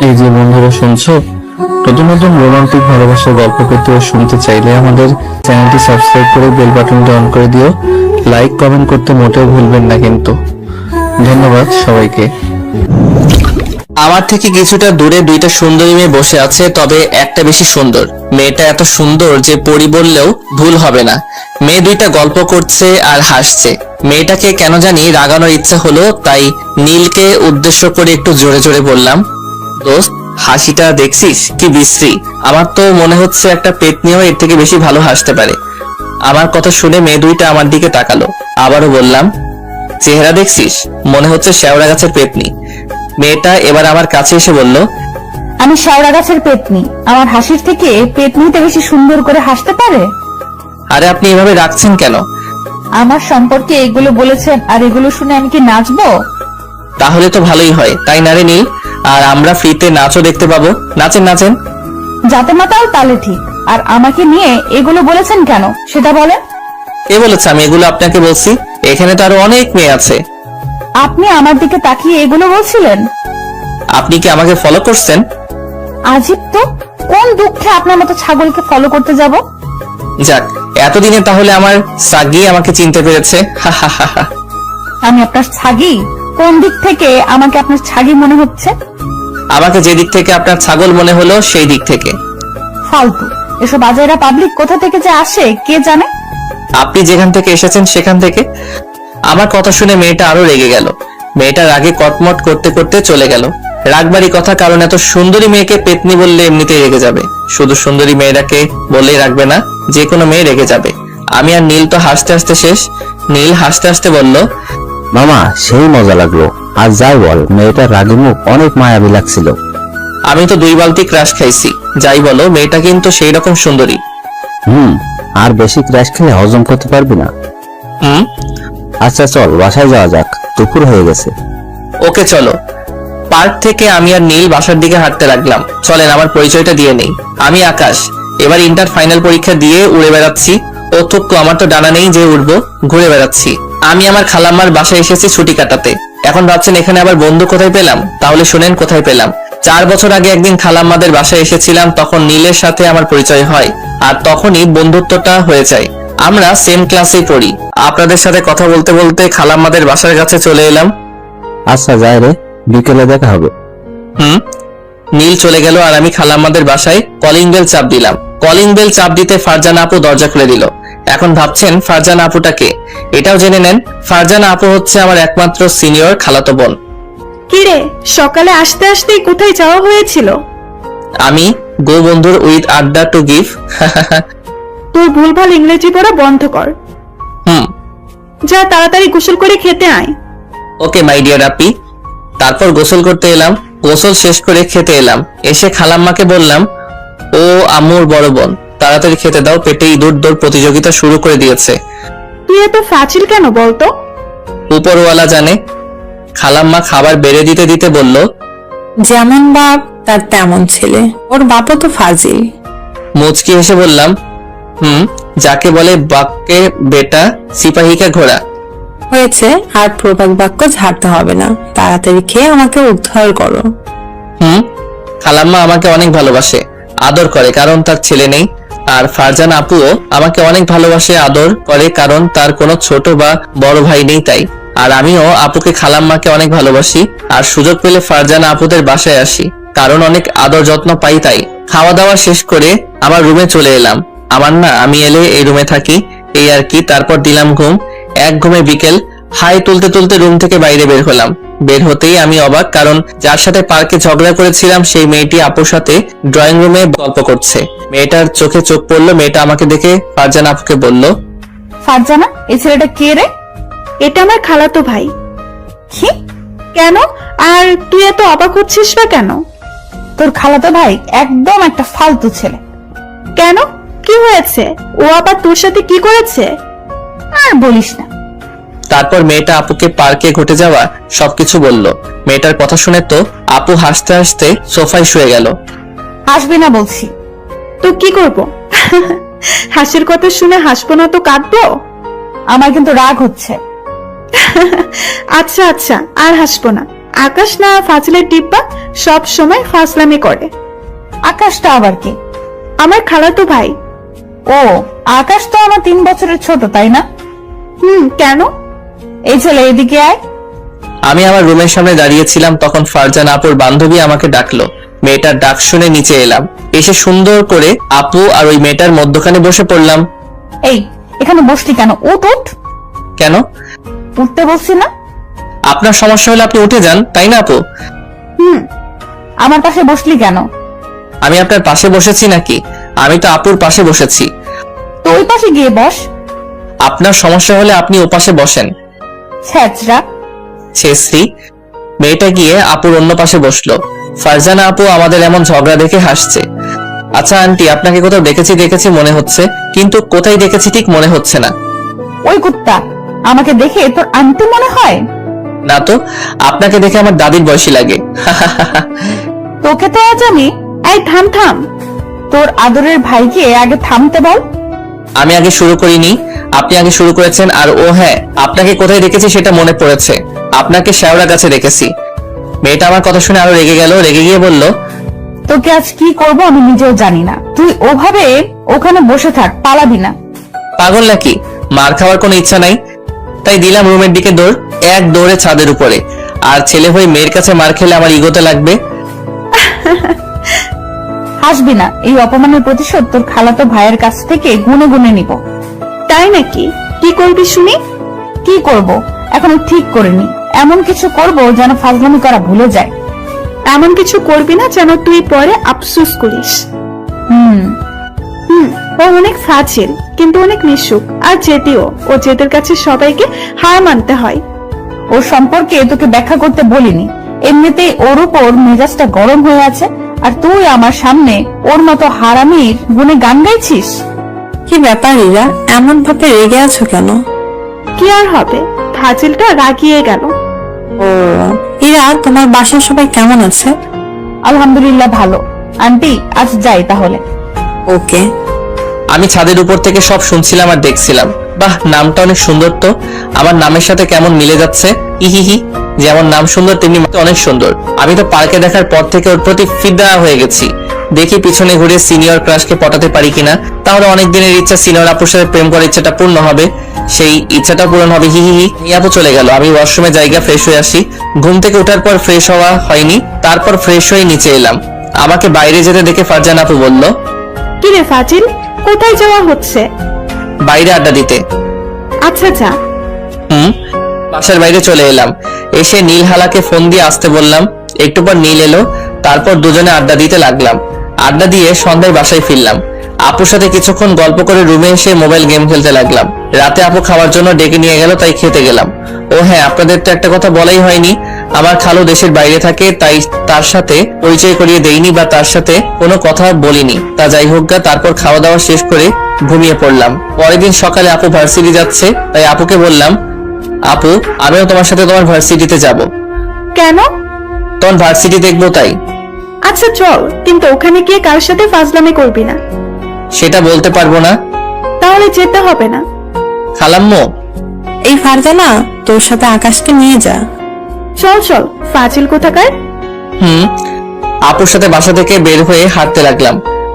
এই যে বন্ধুরা শুনছো, নতুন নতুন রোমান্টিক ভালোবাসার গল্প পেতে ও শুনতে চাইলে আমাদের চ্যানেলটি সাবস্ক্রাইব করে বেল বাটনটি অন করে দিও। লাইক কমেন্ট করতে মোটেও ভুলবেন না কিন্তু। ধন্যবাদ সবাইকে। আমার থেকে কিছুটা দূরে দুইটা সুন্দরী মেয়ে বসে আছে, তবে একটা বেশি সুন্দর। মেয়েটা এত সুন্দর যে পরি বললেও ভুল হবে না। মেয়ে দুইটা গল্প করছে আর হাসছে। মেয়েটাকে কেন জানি রাগানোর ইচ্ছা হলো, তাই নীলকে উদ্দেশ্য করে একটু জোরে জোরে বললাম, দোস্ত হাসিটা দেখছিস কি বিশ্রী। আমার তো মনে হচ্ছে একটা পেতনিও এর থেকে বেশি ভালো হাসতে পারে। আমার কথা শুনে মেয়ে দুইটা আমার দিকে তাকালো। আবারও বললাম, চেহারা দেখছিস, মনে হচ্ছে শেওড়া গাছের পেতনি। মেয়েটা এবার আমার কাছে এসে বলল, আমি শেওড়া গাছের পেতনি, আমার হাসির থেকে পেতনিতে বেশি সুন্দর করে হাসতে পারে? আরে আপনি এভাবে রাখছেন কেন? আমার সম্পর্কে এগুলো বলেছেন আর এগুলো শুনে আমি কি নাচবো? তাহলে তো ভালোই হয়, তাই না রে নীল? আর আমরা ফ্রিতে নাচও দেখতে পাবো। নাচেন নাচেন। যাতে মাতাল তালে ঠিক। আর আমাকে নিয়ে এগুলো বলেছেন কেন সেটা বলেন। কে বলেছে আমি এগুলো আপনাকে বলছি? এখানে তো আরো অনেক মেয়ে আছে। আপনি আমার দিকে তাকিয়ে এগুলো বলছিলেন? আপনি কি আমাকে ফলো করছেন? আজীব তো, কোন দুঃখে আপনার মতো ছাগলকে ফলো করতে যাব? যাক, এতদিনে তাহলে আমার সাগি আমাকে চিনতে পেরেছে। হা হা হা হা। আমি আপনার ছাগি? কোন দিক থেকে আমাকে আপনার ছাগি মনে হচ্ছে? আমাকে যে দিক থেকে আপনার ছাগল মনে হলো সেই দিক থেকে। ফালতু এসব আজাইরা পাবলিক কোথা থেকে যে আসে কে জানে। আপনি যেখান থেকে এসেছেন সেখান থেকে। আমার কথা শুনে মেয়েটা আরো রেগে গেল। মেয়েটা রাগে কটমট করতে করতে চলে গেল। রাগবাড়ি কথা, কারণ এত সুন্দরী মেয়েকে পেতনি বললে এমনিতেই রেগে যাবে। শুধু সুন্দরী মেয়েটাকে বললেই রাখবে না, যে কোনো মেয়ে রেগে যাবে। আমি আর নীল তো হাসতে হাসতে শেষ। নীল হাসতে হাসতে বলল, মামা সেই মজা লাগলো। আর যাই বল, মেয়েটার রাগি মুখ অনেক মায়াবী লাগছিল। আমি তো 2 বালতি ক্রাশ খাইছি। যাই বলো, মেয়েটা কিন্তু সেই রকম সুন্দরী। আর বেশি ক্র্যাশ খেলে হজম করতে পারবি না। আচ্ছা চল বাসায় যাওয়া যাক, দুপুর হয়ে গেছে। ওকে চলো। পার্ক থেকে আমি আর নীল বাসার দিকে হাঁটতে লাগলাম। চলেন আমার পরিচয়টা দিয়ে নেই। আমি আকাশ, এবার ইন্টার ফাইনাল পরীক্ষা দিয়ে উড়ে বেড়াচ্ছি। ও তো আমার তো ডানা নেই যে উড়বো, ঘুরে বেড়াচ্ছি। আমি আমার খালাম্মার বাসায় এসেছি ছুটি কাটাতে। এখন ভাবছেন এখানে আবার বন্ধু কোথায় পেলাম? তাহলে শুনেন কোথায় পেলাম। 4 বছর আগে একদিন খালাম্মাদের বাসায় এসেছিলাম, তখন নীলের সাথে আমার পরিচয় হয়। আর তখনই বন্ধুত্বটা হয়ে যায়। আমরা সেম ক্লাসেই পড়ি। আপনাদের সাথে কথা বলতে বলতে খালাম্মাদের বাসার কাছে চলে এলাম। আচ্ছা যাই রে, বিকেলে দেখা হবে। নীল চলে গেল আর আমি খালাম্মাদের বাসায় কলিং বেল চাপ দিলাম। কলিং বেল চাপ দিতে ফারজানা আপু দরজা খুলে দিল। এখন ভাবছেন ফারজানা আপুটা কে? এটাও জেনে নেন, ফারজানা আপু হচ্ছে আমার একমাত্র সিনিয়র খালাতো বোন। কিরে, সকালে আসতে আসতেই কোথায় যাওয়া হয়েছিল? আমি গো বন্ধুর উইথ আড্ডা টু গিভ। তোর ভুলভাল ইংরেজি পড়া বন্ধ কর। যা তাড়াতাড়ি গোসল করে খেতে আয়। ওকে মাই ডিয়ার আপি। তারপর গোসল করতে এলাম। গোসল শেষ করে খেতে এলাম। এসে খালাম্মাকে বললাম, ও আম্মুর বড় বোন, তাড়াতাড়ি খেতে দাও, পেটে ইঁদুর দৌড় প্রতিযোগিতা শুরু করে দিয়েছে। তুই এত ফাজিল কেন বলতো? উপরওয়ালা জানে। খালাম্মা খাবার বেড়ে দিতে দিতে বলল, যেমন বাপ তার তেমন ছেলে, ওর বাপও তো ফাজিল। মুচকি হেসে বললাম, যাকে বলে বাক্যে বেটা, সিপাহীকে ঘোড়া। হয়েছে, আর প্রবাদ বাক্য ঝাড়তে হবে না, তাড়াতাড়ি খেয়ে আমাকে উদ্ধার করো। খালাম্মা আমাকে অনেক ভালোবাসে, আদর করে, কারণ তার ছেলে নেই। আর ফারজানা আপুও আমাকে অনেক ভালোবাসে, আদর করে, কারণ তার কোনো ছোট বা বড় ভাই নেই তাই। আর আমিও আপুকে খালাম্মাকে অনেক ভালোবাসি। আর সুযোগ পেলে ফারজানা আপুদের বাসায় আসি, কারণ অনেক আদর যত্ন পাই তাই। খাওয়া দাওয়া শেষ করে আমার রুমে চলে এলাম। আমার না, আমি এলে এই রুমে থাকি, এই আর কি। তারপর দিলাম ঘুম। এক ঘুমে বিকেল। হাই তুলতে তুলতে রুম থেকে বাইরে বের হলাম। বের হতেই আমি অবাক, কারণ যার সাথে পার্কে ঝগড়া করেছিলাম সেই মেয়েটি আপুর সাথে ড্রয়িং রুমে গল্প করছে। মেয়েটার চোখে চোখ পড়লো। মেয়েটা আমাকে দেখে ফারজানা আপুকে বলল, ফারজানা, এই ছেলেটা কে রে? এটা আমার খালাতো ভাই। কি? কেন? আর তুই এত অবাক হচ্ছিস বা কেন? তোর খালাতো ভাই একদম একটা ফালতু ছেলে। কেন, কি হয়েছে? ও আবার তোর সাথে কি করেছে? আর বলিস না। তারপর মেয়েটা আপুকে পার্কে ঘটে যাওয়া সবকিছু বলল। মেয়েটার কথা শুনে তো আপু হাসতে হাসতে সোফায় শুয়ে গেল। হাসবি না বলছি। তো কি করব? হাসির কথা শুনে হাসবো না তো কাঁদবো? আমার কিন্তু রাগ হচ্ছে। আচ্ছা আচ্ছা, আর হাসবো না। আকাশ না ফাজিলের ডিব্বা, সব সময় ফাসলামি করে। আকাশটা আবার কে? আমার খালাতো ভাই। ও, আকাশ তো আমার 3 বছরের ছোট, তাই না? কেন? এই ছেলে, এদিকে আয়। আমি আমার রুমের সামনে দাঁড়িয়েছিলাম, তখন ফারজানা আপুর বান্ধবী আমাকে ডাকলো। মেয়েটার ডাক শুনে নিচে এলাম, এসে সুন্দর করে আপু আর ওই মেয়েটার মধ্যখানে বসে পড়লাম। এই, এখানে বসলি কেন? উঠ উঠ। কেন? উঠতে বলছি না? আপনার সমস্যা হলে আপনি উঠে যান, তাই না আপু? আমার পাশে বসলি কেন? আমি আপনার পাশে বসেছি নাকি? আমি তো আপুর পাশে বসেছি। তো ওই পাশে গিয়ে বস। আপনার সমস্যা হলে আপনি ও পাশে বসেন। ছ্যাচরা। ছেশ্রী। মেয়েটা গিয়ে আপুর অন্য পাশে বসলো। ফারজানা আপু আমাদের এমন ঝগড়া দেখে হাসছে। আচ্ছা আন্টি, আপনাকে কোথাও দেখেছি মনে হচ্ছে, কিন্তু কোথায় দেখেছি ঠিক মনে হচ্ছে না। ওই কুত্তা, আমাকে দেখে তোর আন্টি মনে হয়? না তো, আপনাকে দেখে আমার দাদির বয়সী লাগে। তোকে তো আজ আমি। এই থাম থাম। তোর আদরের ভাইকে আগে থামতে বল। আমি আগে শুরু করিনি, আপনি আগে শুরু করেছেন। আর ও হ্যাঁ, আপনাকে কোথায় দেখেছি সেটা মনে পড়েছে। আপনাকে শেওড়া গাছে দেখেছি। মেয়েটা আমার কথা শুনে আরো রেগে গেল, রেগে গিয়ে বলল, তোকে আজ কি করব আমি নিজেও জানি না। তুই ওভাবে ওখানে বসে থাক, পালাবি না। পাগল নাকি? মার খাওয়ার কোনো ইচ্ছা নাই, তাই দিলাম রুমের দিকে দৌড়। এক দৌড়ে ছাদের উপরে। আর ছেলে হয়ে মেয়ের কাছে মার খেলে আমার ইগোতে লাগবে। হাসবি না, এই অপমানের প্রতিশোধ তোর খালাতো ভাইয়ের কাছ থেকে গুনে গুনে নিব। তাই নাকি? কি করবি শুনি? কি করব এখনো ঠিক করিনি। এমন কিছু করব যেন ফাজলামি করা ভুলে যায়। এমন কিছু করবি না যেন তুই পরে আফসোস করিস। ও অনেক ফাজিল, কিন্তু অনেক মিশুক আর জেদিও। ও জেদের কাছে সবাইকে হার মানতে হয়। ওর সম্পর্কে তোকে ব্যাখ্যা করতে বলিনি। এমনিতেই ওর উপর মেজাজটা গরম হয়ে আছে, আর তুই আমার সামনে ওর মতো হারামির গুণে গান গাইছিস। কি ব্যাপার ইরা, এমন ভাবে রেগে আছো কেন? কি আর হবে, ফাজিলটা রাগিয়ে গেল। ও ইরা, তোমার বাসার সবাই কেমন আছে? আলহামদুলিল্লাহ ভালো। আন্টি, আজ যাই তাহলে। ওকে। আমি ছাদের উপর থেকে সব শুনছিলাম আর দেখছিলাম। বাহ, নামটা অনেক সুন্দর তো। আমার নামের সাথে কেমন মিলে যাচ্ছে। ইহিহি, যেমন নাম সুন্দর তেমনি অনেক সুন্দর। আমি তো পার্কে দেখার পর থেকে ওর প্রতি ফিদা হয়ে গেছি। দেখি পিছনে ঘুরে সিনিয়র ক্রাশকে পটাতে পারি কিনা, তাহলে অনেক দিনের ইচ্ছা সিনিয়র আপুর সাথে প্রেম করার ইচ্ছাটা পূর্ণ হবে। সেই ইচ্ছাটা পূরণ হবে। হিহিহি। আপু চলে গেল, আমি ওয়াশরুমে জায়গা ফ্রেশ হয়ে আসি। ঘুম থেকে ওঠার পর ফ্রেশ হওয়া হয়নি, তারপর ফ্রেশ হয়ে নিচে এলাম। আমাকে বাইরে যেতে দেখে ফারজানা আপু বলল, কি রে ফাজিল, কোথায় যাওয়া হচ্ছে? বাইরে আড্ডা দিতে। আচ্ছা যা। বাসার বাইরে চলে এলাম। এসে নীল হালাকে ফোন দিয়ে আসতে বললাম। একটু পর নীল এলো, তারপর দুজনে আড্ডা দিতে লাগলাম। আড্ডা দিয়ে সন্ধ্যায় বাসায় ফিরলাম। আপুর সাথে কিছুক্ষণ গল্প করে রুমে এসে মোবাইল গেম খেলতে লাগলাম। রাতে আপু খাওয়ার জন্য ডেকে নিয়ে গেল, তাই খেতে গেলাম। ও হ্যাঁ, আপনাদের তো একটা কথা বলাই হয়নি। আমার খালু দেশের বাইরে থাকে, তাই তার সাথে পরিচয় করিয়ে দেইনি বা তার সাথে কোনো কথা বলিনি। তা যাই হোক গা, তারপর খাওয়া দাওয়া শেষ করে ঘুমিয়ে পড়লাম। পরের দিন সকালে আপু ভার্সিটি যাচ্ছে, তাই আপুকে বললাম, আপু আমিও তোমার সাথে তোমার ভার্সিটিতে যাব। কেন? তোমার ভার্সিটি দেখবো তাই। আচ্ছা চল, কিন্তু ওখানে গিয়ে কার সাথে ফাজলামি করবি না। সেটা বলতে পারবো না। তাহলে যেতে হবে না। খালাম্মু, এই ফারজানা, তোর সাথে আকাশকে নিয়ে যা। চল চল, ফাজিল কোথাকার। আপুর সাথে বাসা থেকে বের হয়ে হাঁটতে লাগলাম।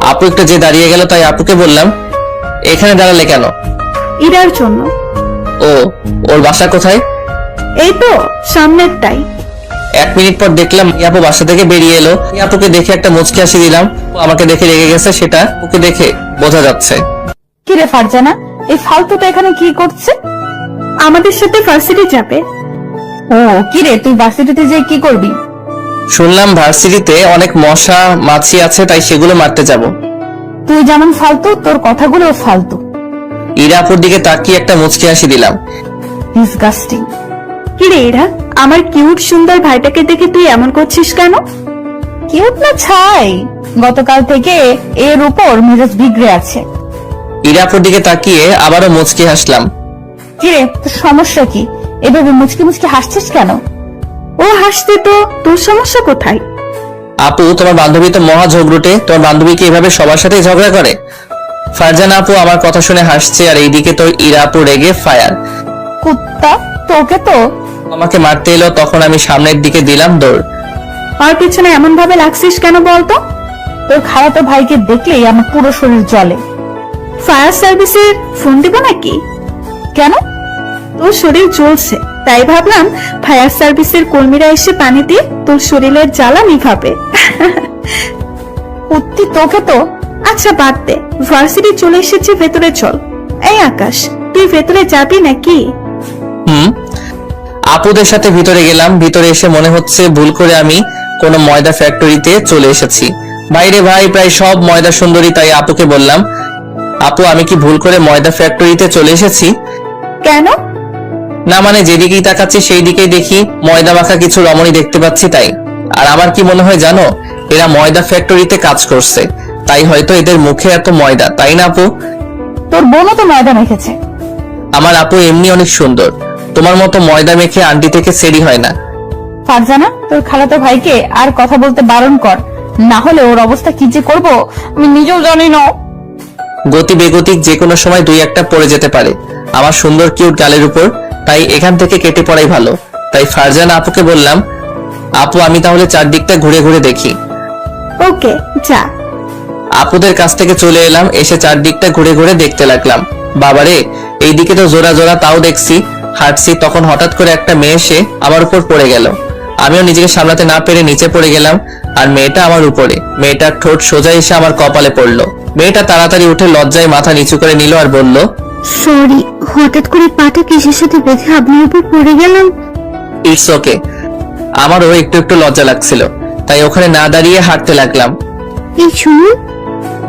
আপু একটু যে দাঁড়িয়ে গেল, তাই আপুকে বললাম, এখানে দাঁড়ালে কেন? ইরার জন্য। ও, ওর বাসা কোথায়? এই তো সামনেরটাই। 1 মিনিট পর দেখলাম আপু বাসা থেকে বেরিয়ে এলো। আপুকে দেখে একটা মুচকি হাসি দিলাম। ও আমাকে দেখে রেগে গেছে, সেটা ওকে দেখে বোঝা যাচ্ছে। কিরে ফারজানা, এই ফালতুটা এখানে কি করছে? আমাদের সাথে ভার্সিটি যাবে। ও কিরে, তুই ভার্সিটিতে যে কি করবি? শুনলাম ভার্সিটিতে অনেক মশা মাছি আছে, তাই সেগুলো মারতে যাব। তুই যেমন ফালতু, তোর কথাগুলো ফালতু। ইরা আপুর দিকে তাকিয়ে একটা মুচকি হাসি দিলাম। ডিসগাস্টিং। কিরে ইরা, আমার কিউট সুন্দর ভাইটাকে দেখে তুই এমন করছিস কেন? কিউট না ছাই, গতকাল থেকে এর উপর মেজাজ বিগড়ে আছে। ইরা আপুর দিকে তাকিয়ে আবারও মুচকি হাসলাম। কিরে, তোর সমস্যা কি? এভাবে মুচকি মুচকি হাসছিস কেন? ও হাসতে তো, তোর সমস্যা কোথায়? আপু তোমার বান্ধবী তো মহা ঝগড়ুটে। তোমার বান্ধবী কি এভাবে সবার সাথে ঝগড়া করে? ফারজানা আপু আমার কথা শুনে হাসছে, আর এইদিকে তো ইরা আপু রেগে ফায়ার। কুত্তা, তোকে তো। আমাকে মারতে এলো, তখন আমি সামনের দিকে দিলাম দৌড়। ওর পিছনে এমন ভাবে লাগছিস কেন বলতো? তোর খালাতো ভাইকে দেখলেই আমার পুরো শরীর জ্বলে। ফায়ার সার্ভিসের ফোন দিব নাকি? কেন? তোর শরীর জ্বলছে, তাই ভাবলাম ফায়ার সার্ভিসের কর্মীরা এসে পানি দিয়ে তোর শরীরের জ্বালা নিভাবে। সত্যি তোকে তো। আচ্ছা বাদ দে, ভার্সিটি চলে এসেছে, ভেতরে চল। এই আকাশ, তুই ভেতরে যাবি নাকি? আপুদের সাথে ভিতরে গেলাম। ভিতরে এসে মনে হচ্ছে ভুল করে আমি কোনো ময়দা ফ্যাক্টরিতে চলে এসেছি। বাইরে ভাই প্রায় সব ময়দা সুন্দরী, তাই আপুকে বললাম, আপু আমি কি ভুল করে ময়দা ফ্যাক্টরিতে চলে এসেছি? কেন? না মানে যেদিকেই তাকাচ্ছি সেই দিকেই দেখি ময়দা মাখা কিছু রমণী দেখতে পাচ্ছি তাই। আর আমার কি মনে হয় জানো, এরা ময়দা ফ্যাক্টরিতে কাজ করছে, তাই হয়তো এদের মুখে এত ময়দা, তাই না আপু? তোর বোনও তো ময়দা মেখেছে। আমার আপু এমনি অনেক সুন্দর, তোমার মতো ময়দা মেখে আন্টি থেকে সেরি হয় না। ফারজানা, তোর খালাতো ভাইকে আর কথা বলতে বারণ কর, না হলে ওর অবস্থা কি যে করবো আমি নিজেও জানি না। গতি বেগতিক যে কোনো সময় দুই একটা পড়ে যেতে পারে আমার সুন্দর কিউট গালের উপর, তাই এখান থেকে কেটে পড়াই ভালো। তাই ফারজানা আপুকে বললাম, আপু আমি তাহলে চারদিকটা ঘুরে ঘুরে দেখি। ওকে যা। আপুদের কাছ থেকে চলে এলাম, এসে চারদিকটা ঘুরে ঘুরে দেখতে লাগলাম। বাবারে, এইদিকে তো জোড়া জোড়া তাও দেখছি। হাঁটছি, তখন হঠাৎ করে একটা মেয়ে এসে আমার উপর পড়ে গেল। আমিও নিজেকে সামলাতে না পেরে নিচে পড়ে গেলাম, আর মেয়েটা আমার উপরে। মেয়েটার ঠোঁট সোজা এসে আমার কপালে পড়লো। মেয়েটা তাড়াতাড়ি উঠে লজ্জায় মাথা নিচু করে নিল আর বলল, সরি, হঠাৎ করে পাটা কিসের সাথে বেঁধে আপনার উপর পড়ে গেলাম। It's okay. আমারও একটু একটু লজ্জা লাগছিল, তাই ওখানে না দাঁড়িয়ে হাঁটতে লাগলাম। এই শুনুন।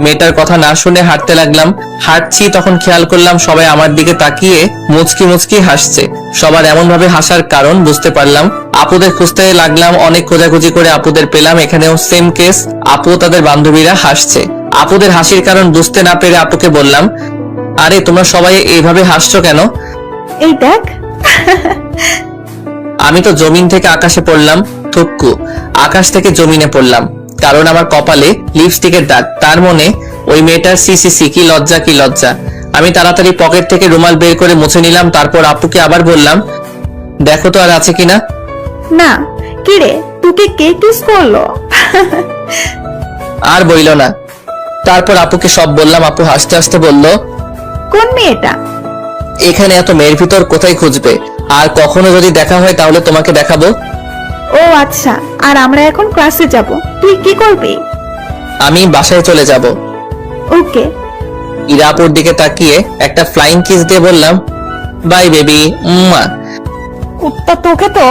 মেয়েটার কথা না শুনে হাঁটতে লাগলাম। হাঁটছি, তখন খেয়াল করলাম সবাই আমার দিকে তাকিয়ে মুচকি মুচকি হাসছে। সবার এমন ভাবে হাসার কারণ বুঝতে পারলাম। আপুদের খুঁজতে লাগলাম, অনেক খোঁজাখুঁজি করে আপুদের পেলাম। এখানেও সেম কেস, আপু তাদের বান্ধবীরা হাসছে। আপুদের হাসির কারণ বুঝতে না পেরে আপুকে বললাম, আরে তোমরা সবাই এইভাবে হাসছো কেন? এই দেখ। আমি তো জমিন থেকে আকাশে পড়লাম। থুক্কু, আকাশ থেকে জমিনে পড়লাম, কারণ আমার কপালে লিপস্টিকের দাগ। তার মনে ওই মেয়েটার সিসিসি, কি লজ্জা কি লজ্জা। আমি তাড়াতাড়ি পকেট থেকে রুমাল বের করে মুছে নিলাম। তারপর আপুকে আবার বললাম, দেখো তো আর আছে কিনা। না, কিরে তোকে কে কিস করলো? আর বইল না। তারপর আপুকে সব বললাম। আপু হাসতে হাসতে বলল, কোন মেয়েটা? এখানে এত মেয়ের ভিতর কোথায় খুঁজবে, আর কখনো যদি দেখা হয় তাহলে তোমাকে দেখাবো। ও আচ্ছা, আর আমরা এখন ক্লাসে যাব, তুই কি করবি? আমি বাসায় চলে যাব। ওকে। ইরা আপুর দিকে তাকিয়ে একটা ফ্লাইং কিস দিয়ে বললাম, বাই বেবি, উম্মা। কুত্তা তোকে তো।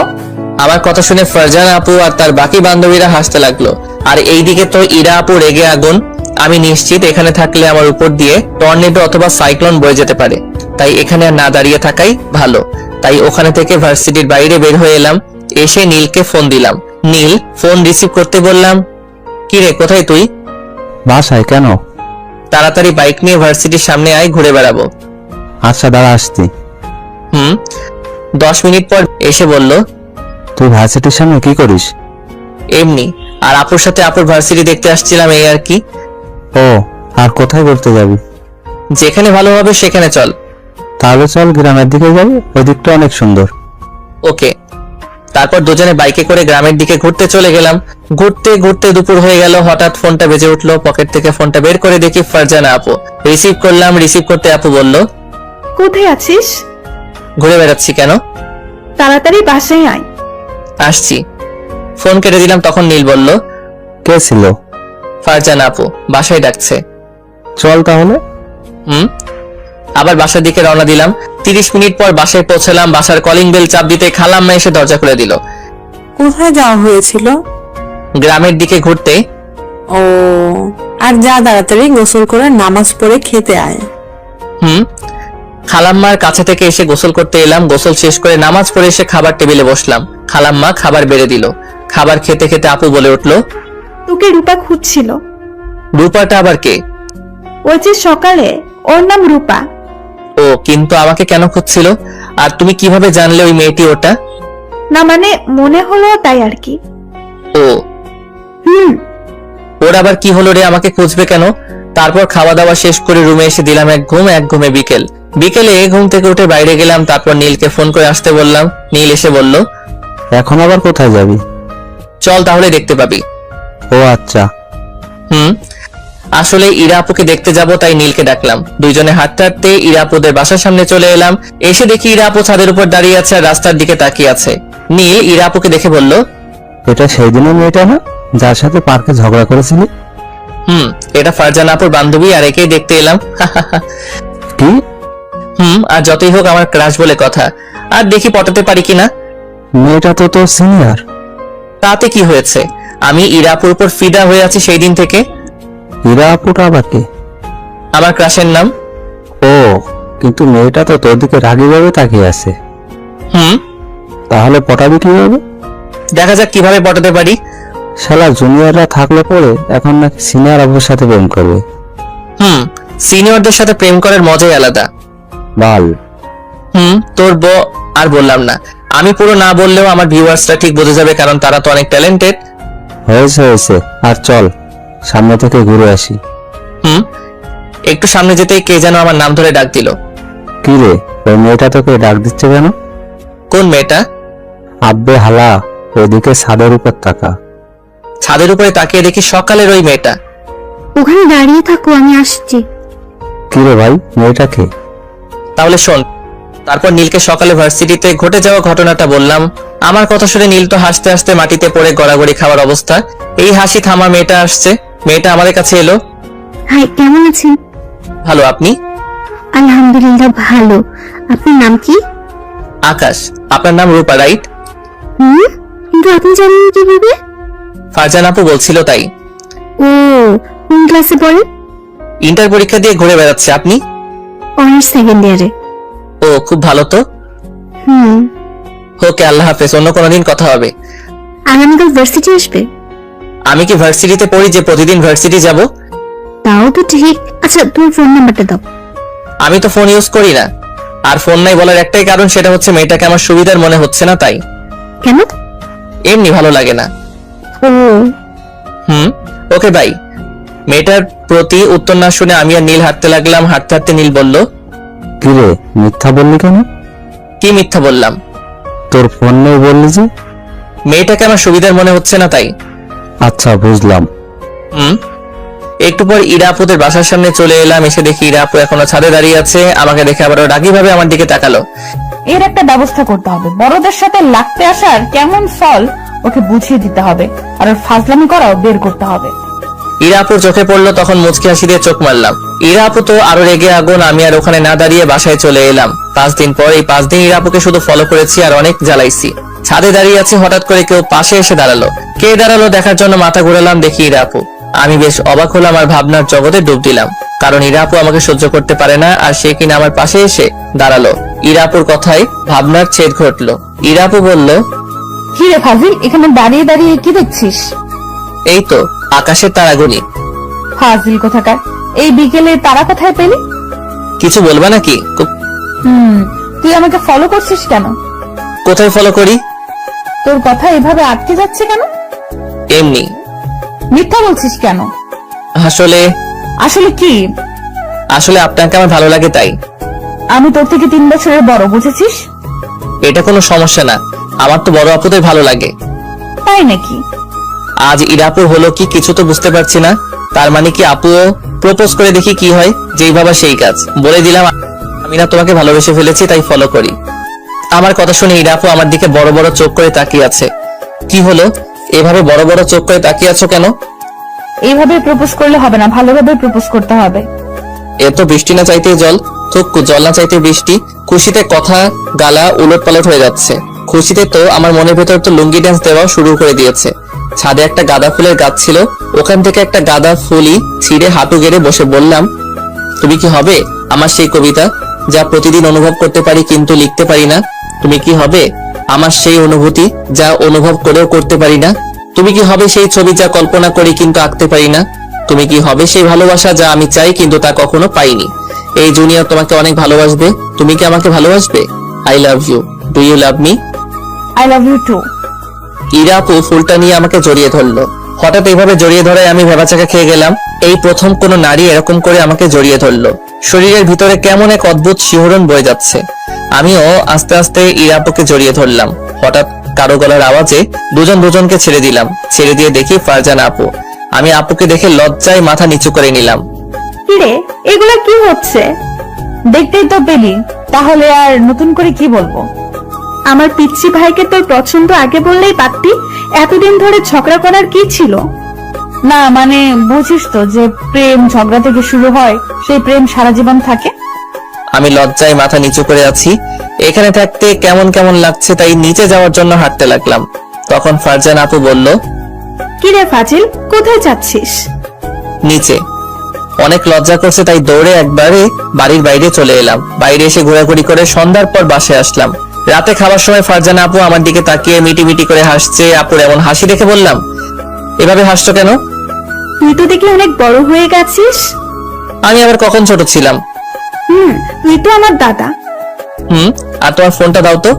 আমার কথা শুনে ফারজানা আপু আর তার বাকি বান্ধবীরা হাসতে লাগলো। আর এইদিকে তো ইরা আপু রেগে আগুন। আমি নিশ্চিত এখানে থাকলে আমার উপর দিয়ে টর্নেডো অথবা সাইক্লোন বয়ে যেতে পারে, তাই এখানে আর না দাঁড়িয়ে থাকাই ভালো। তাই ওখানে থেকে ভার্সিটির বাইরে বের হয়ে এলাম। এসে নীলকে ফোন দিলাম। নীল ফোন রিসিভ করতে বললাম, কি রে কোথায় তুই? বাসায়। কেন? তাড়াতাড়ি বাইক নিয়ে ভার্সিটির সামনে আয়, ঘুরে বেড়াবো। আচ্ছা দাঁড়া আসছি। 10 মিনিট পর এসে বলল, তুই ভার্সিটির সামনে কি করিস? এমনি, আর আপুর সাথে আপুর ভার্সিটি দেখতে আসছিলাম, এই আর কি। ও, আর কোথায় ঘুরতে যাবি? যেখানে ভালো হবে সেখানে চল। তাহলে চল গ্রামের দিকে যাবি, ওই দিকটা অনেক সুন্দর। ওকে। তারপর দুজনে বাইকে করে গ্রামের দিকে ঘুরতে চলে গেলাম। ঘুরতে ঘুরতে দুপুর হয়ে গেল। হঠাৎ ফোনটা বেজে উঠলো। পকেট থেকে ফোনটা বের করে দেখি ফারজানা আপু। রিসিভ করলাম। রিসিভ করতে আপু বলল, কোথায় আছিস? ঘুরে বেড়াচ্ছি। কেন? তাড়াতাড়ি বাসায় আয়। আসছি। ফোন কেটে দিলাম। তখন নীল বলল, কে ছিল? ফারজানা আপু বাসায় ডাকছে। চল তাহলে। আবার বাসার দিকে রওনা দিলাম। 30 মিনিট পর বাসায় পৌঁছলাম। বাসার কলিং বেল চাপ দিতে খালাম্মা এসে দরজা খুলে দিল। কোথায় যাওয়া হয়েছিল? গ্রামের দিকে ঘুরতে। ও, আর যা তাড়াতাড়ি গোসল করে নামাজ পড়ে খেতে আয়। খালাম্মার কাছে থেকে এসে গোসল করতে এলাম। গোসল শেষ করে নামাজ পড়ে এসে খাবার টেবিলে বসলাম। খালাম্মা খাবার বেড়ে দিল। খাবার খেতে খেতে আপু বলে উঠল, তোকে রূপা খুঁজছিল। রূপাটা আবার কে? ওই যে সকালে, ওর নাম রূপা। ও, কিন্তু আমাকে কেন খুঁজছিল? আর তুমি কিভাবে জানলে ওই মেয়েটি ওটা? না মানে মনে হলো তাই আর কি। ও, ওর আবার কি হলো রে, আমাকে খুঁজবে কেন? তারপর খাওয়া দাওয়া শেষ করে রুমে এসে দিলাম এক ঘুমে বিকেলে ঘুম থেকে উঠে বাইরে গেলাম। তারপর নীলকে ফোন করে আসতে বললাম। নীল এসে বলল, এখন আবার কোথায় যাবি? চল তাহলে দেখতে পাবি। ও আচ্ছা। আসলে ইরা আপুকে দেখতে যাব, তাই নীলকে ডাকলাম। দুইজনে হাঁটতে হাঁটতে ইরা আপুদের বাসার সামনে চলে এলাম। এসে দেখি ইরা আপু ছাদের উপর দাঁড়িয়ে আছে আর রাস্তার দিকে তাকিয়ে আছে। নীল ইরা আপুকে দেখে বলল, এটা সেই দিনের মেয়েটা না যার সাথে পার্কে ঝগড়া করেছিলি? এটা ফারজানা আপুর বান্ধবী, আর একেই দেখতে এলাম। কি? আর যতই হোক আমার ক্রাশ বলে কথা, আর দেখি পটাতে পারি কিনা। মেয়েটা তো তোর সিনিয়র। তাতে কি হয়েছে, আমি ইরা আপুর উপর ফিদা হয়ে আছি সেই দিন থেকে। ইরা আপুটা আবার কে? আমার ক্রাশের নাম। ও, কিন্তু মেয়েটা তো তোর দিকে রাগীভাবে তাকিয়ে আছে। তাহলে পটাবি কিভাবে? দেখা যাক কিভাবে পটাতে পারি। শালা জুনিয়ররা থাকলে পরে এখন নাকি সিনিয়র আপুর সাথে প্রেম করবে। সিনিয়রদের সাথে প্রেম করার মজাই আলাদা। বাল। তোর আর বললাম না। আমি পুরো না বললেও আমার ভিউয়ার্সরা ঠিক বুঝে যাবে, কারণ তারা তো অনেক ট্যালেন্টেড। হয়েছে আর চল সামনে থেকে ঘুরে আসি। একটু সামনে যেতেই কে যেন আমার নাম ধরে ডাক দিল। কি রে, ওই মেয়েটা তোকে ডাক দিচ্ছে কেন? কোন মেয়েটা? আব্বে হালা, ওইদিকে ছাদের উপর তাকা। ছাদের উপরে তাকিয়ে দেখি সকালের ওই মেয়েটা। ওখানে দাঁড়িয়ে থাকো, আমি আসছি। কি রে ভাই, মেয়েটাকে? তাহলে শোন। তারপর নীলকে সকালে ভার্সিটিতে ঘটে যাওয়া ঘটনাটা বললাম। আমার কথা শুনে নীল তো হাসতে হাসতে মাটিতে পড়ে গড়াগড়ি খাওয়ার অবস্থা। এই হাসি থামা মেয়েটা আসছে। মেয়েটা আমাদের কাছে এলো। হাই, কেমন আছেন? ভালো, আপনি? আলহামদুলিল্লাহ ভালো। আপনার নাম কি? আকাশ। আপনার নাম রূপা, রাইট? কিন্তু আপনি জানেন কিভাবে? ফারজানা আপু বলছিল তাই। ও, কোন ক্লাসে পড়েন? ইন্টার পরীক্ষা দিয়ে ঘুরে বেড়াচ্ছে। আপনি? অনার্স সেকেন্ড ইয়ারে। ও, খুব ভালো তো। ওকে, আল্লাহ হাফেজ, অন্য কোনোদিন কথা হবে। আগামীকাল ভার্সিটি আসবে? আমি কি ভার্সিটিতে পড়ি যে প্রতিদিন ভার্সিটি যাব? তাও তো ঠিক। আচ্ছা, তোমার ফোন নাম্বারটা দাও। আমি তো ফোন ইউজ করি না। আর ফোন নাই বলার একটাই কারণ, সেটা হচ্ছে মেয়েটাকে আমার সুবিধার মনে হচ্ছে না, তাই। কেন? এমনি ভালো লাগে না। ও, ওকে বাই। মেয়েটার প্রতি উত্তর না শুনে আমি আর নীল হাঁটতে লাগলাম। হাঁটতে হাঁটতে নীল বলল, কি রে, মিথ্যা বললি কেন? কি মিথ্যা বললাম? তোর ফোন নেই বললি যে। মেয়েটাকে আমার সুবিধার মনে হচ্ছে না, তাই। আচ্ছা, বুঝলাম। একটু পর ইরা আপুদের বাসার সামনে চলে এলাম। এসে দেখি ইরা আপু এখনো ছাদে দাঁড়িয়ে আছে। আমাকে দেখে আবারও রাগী ভাবে আমার দিকে তাকালো। এর একটা ব্যবস্থা করতে হবে। বড়দের সাথে লাগতে আসার কেমন ফল ওকে বুঝিয়ে দিতে হবে, আর ওর ফাজলামি করাও বের করতে হবে। ইরা আপুর চোখে পড়লো, তখন মুচকি হাসি দিয়ে চোখ মারলাম। ইরা আপু তো আরো রেগে আগুন। আমি আর ওখানে না দাঁড়িয়ে বাসায় চলে এলাম। 5 দিন পর, এই 5 দিন ইরা আপুকে শুধু ফলো করেছি আর অনেক জ্বালাইছি। ছাদে দাঁড়িয়ে আছে, হঠাৎ করে কেউ পাশে এসে দাঁড়ালো। কে দাঁড়ালো দেখার জন্য মাথা ঘুরালাম, দেখি ইরা আপু। আমি বেশ অবাক হলাম আর ভাবনার জগতে ডুব দিলাম, কারণ ইরা আপু আমাকে সহ্য করতে পারে না, আর সে কিনা আমার পাশে এসে দাঁড়ালো। ইরা আপুর কথায় ভাবনার ছেদ ঘটলো। ইরা আপু বলল, কি রে ফাজিল, এখানে দাঁড়িয়ে দাঁড়িয়ে কি দেখছিস? এই তো আকাশের তারাগুনি। ফাজিল কোথাকার, এই বিকেলে তারা কোথায় পেলি? কিছু বলবা নাকি? তুই আমাকে ফলো করছিস কেন? কোথায় ফলো করি? তোর কথা এভাবে আটকে যাচ্ছে কেন? এমনি। মিথ্যা বলছিস কেন? আসলে আসলে কি? আসলে আপনাকে আমার ভালো লাগে, তাই। আমি তোর থেকে 3 বছরের বড়, বুঝেছিস? এটা কোনো সমস্যা না, আমার তো বড় আপুদের ভালো লাগে। তাই নাকি? আজ ইরাপুর হলো কি কিছু তো বুঝতে পারছি না। তার মানে কি আপুও প্রপোজ করে দেখি কি হয়। যেই ভাবা সেই কাজ। বলে দিলাম আমি না তোমাকে ভালোবেসে ফেলেছি, তাই ফলো করি। আমার কথা শুনে ইরাপু আমার দিকে বড় বড় চোখ করে তাকিয়ে আছে। কি হলো, এভাবে বড় বড় চোখ করে তাকিয়ে আছো কেন? এইভাবে প্রপোজ করলে হবে না, ভালোভাবে প্রপোজ করতে হবে। এত বৃষ্টি না চাইতে জল, থুকু জল না চাইতে বৃষ্টি। খুশিতে কথা গালা উলট পালট হয়ে যাচ্ছে। খুশিতে তো আমার মনের ভেতর তো লুঙ্গি ডান্স দেওয়া শুরু করে দিয়েছে। ছাদে একটা গাঁদা ফুলের গাছ ছিল, ওখান থেকে একটা গাঁদা ফুলই ছিঁড়ে হাঁটু গেড়ে বসে বললাম, তুমি কি হবে আমার সেই কবিতা যা প্রতিদিন অনুভব করতে পারি কিন্তু লিখতে পারি না? তুমি কি হবে আমার সেই অনুভূতি যা অনুভব করেও করতে পারি না? তুমি কি হবে সেই ছবি যা কল্পনা করি কিন্তু আঁকতে পারি না? তুমি কি হবে সেই ভালোবাসা যা আমি চাই কিন্তু তা কখনো পাইনি? এই জুনিয়র তোমাকে অনেক ভালোবাসবে। তুমি কি আমাকে ভালোবাসবে? I love you. Do you love me? I love you too. ইরাপু ফুলটা নিয়ে আমাকে জড়িয়ে ধরলো। হঠাৎ এইভাবে জড়িয়ে ধরায় আমি ভেবাচাকা খেয়ে গেলাম। এই প্রথম কোন নারী এরকম করে আমাকে জড়িয়ে ধরলো। শরীরের ভিতরে কেমন এক অদ্ভুত শিহরণ বয়ে যাচ্ছে। আমিও আস্তে আস্তে ইরাপুকে জড়িয়ে ধরলাম। হঠাৎ কারো গলার আওয়াজে দুজন দুজনকে ছেড়ে দিলাম। ছেড়ে দিয়ে দেখি ফারজানা আপু। আমি আপুকে দেখে লজ্জায় মাথা নিচু করে নিলাম। কিরে, এগুলা কি হচ্ছে? দেখতেই তো পেলি, তাহলে আর নতুন করে কি বলবো? আমার পিচ্ছি ভাইকে তোর পছন্দ আগে বললেই পারতি। এতদিন ধরে ঝগড়া করার কি ছিল? না মানে বুঝিস তো যে প্রেম ঝগড়া থেকে শুরু হয়, সেই প্রেম সারা জীবন থাকে। আমি লজ্জায় মাথা নিচু করে আছি। এখানে থাকতে কেমন কেমন লাগছে, তাই নিচে যাওয়ার জন্য হাঁটতে লাগলাম। তখন ফারজানা আপু বলল, কিরে ফাজিল, কোথায় যাচ্ছিস? নিচে। অনেক লজ্জা করছে, তাই দৌড়ে একবারে বাড়ির বাইরে চলে এলাম। বাইরে এসে ঘোরাঘুরি করে সন্ধ্যার পর বাসায় আসলাম। রাতে খাবার সময় ফারজানা আপু আমার দিকে তাকিয়ে মিটি মিটি করে হাসছে। আপুর এমন হাসি দেখে বললাম, এভাবে হাসছো কেন? তুই তো দেখি অনেক বড় হয়ে গেছিস। আমি আবার কখন ছোট ছিলাম? তুই তো আমার দাদা। আর তোমার ফোনটা দাও তো।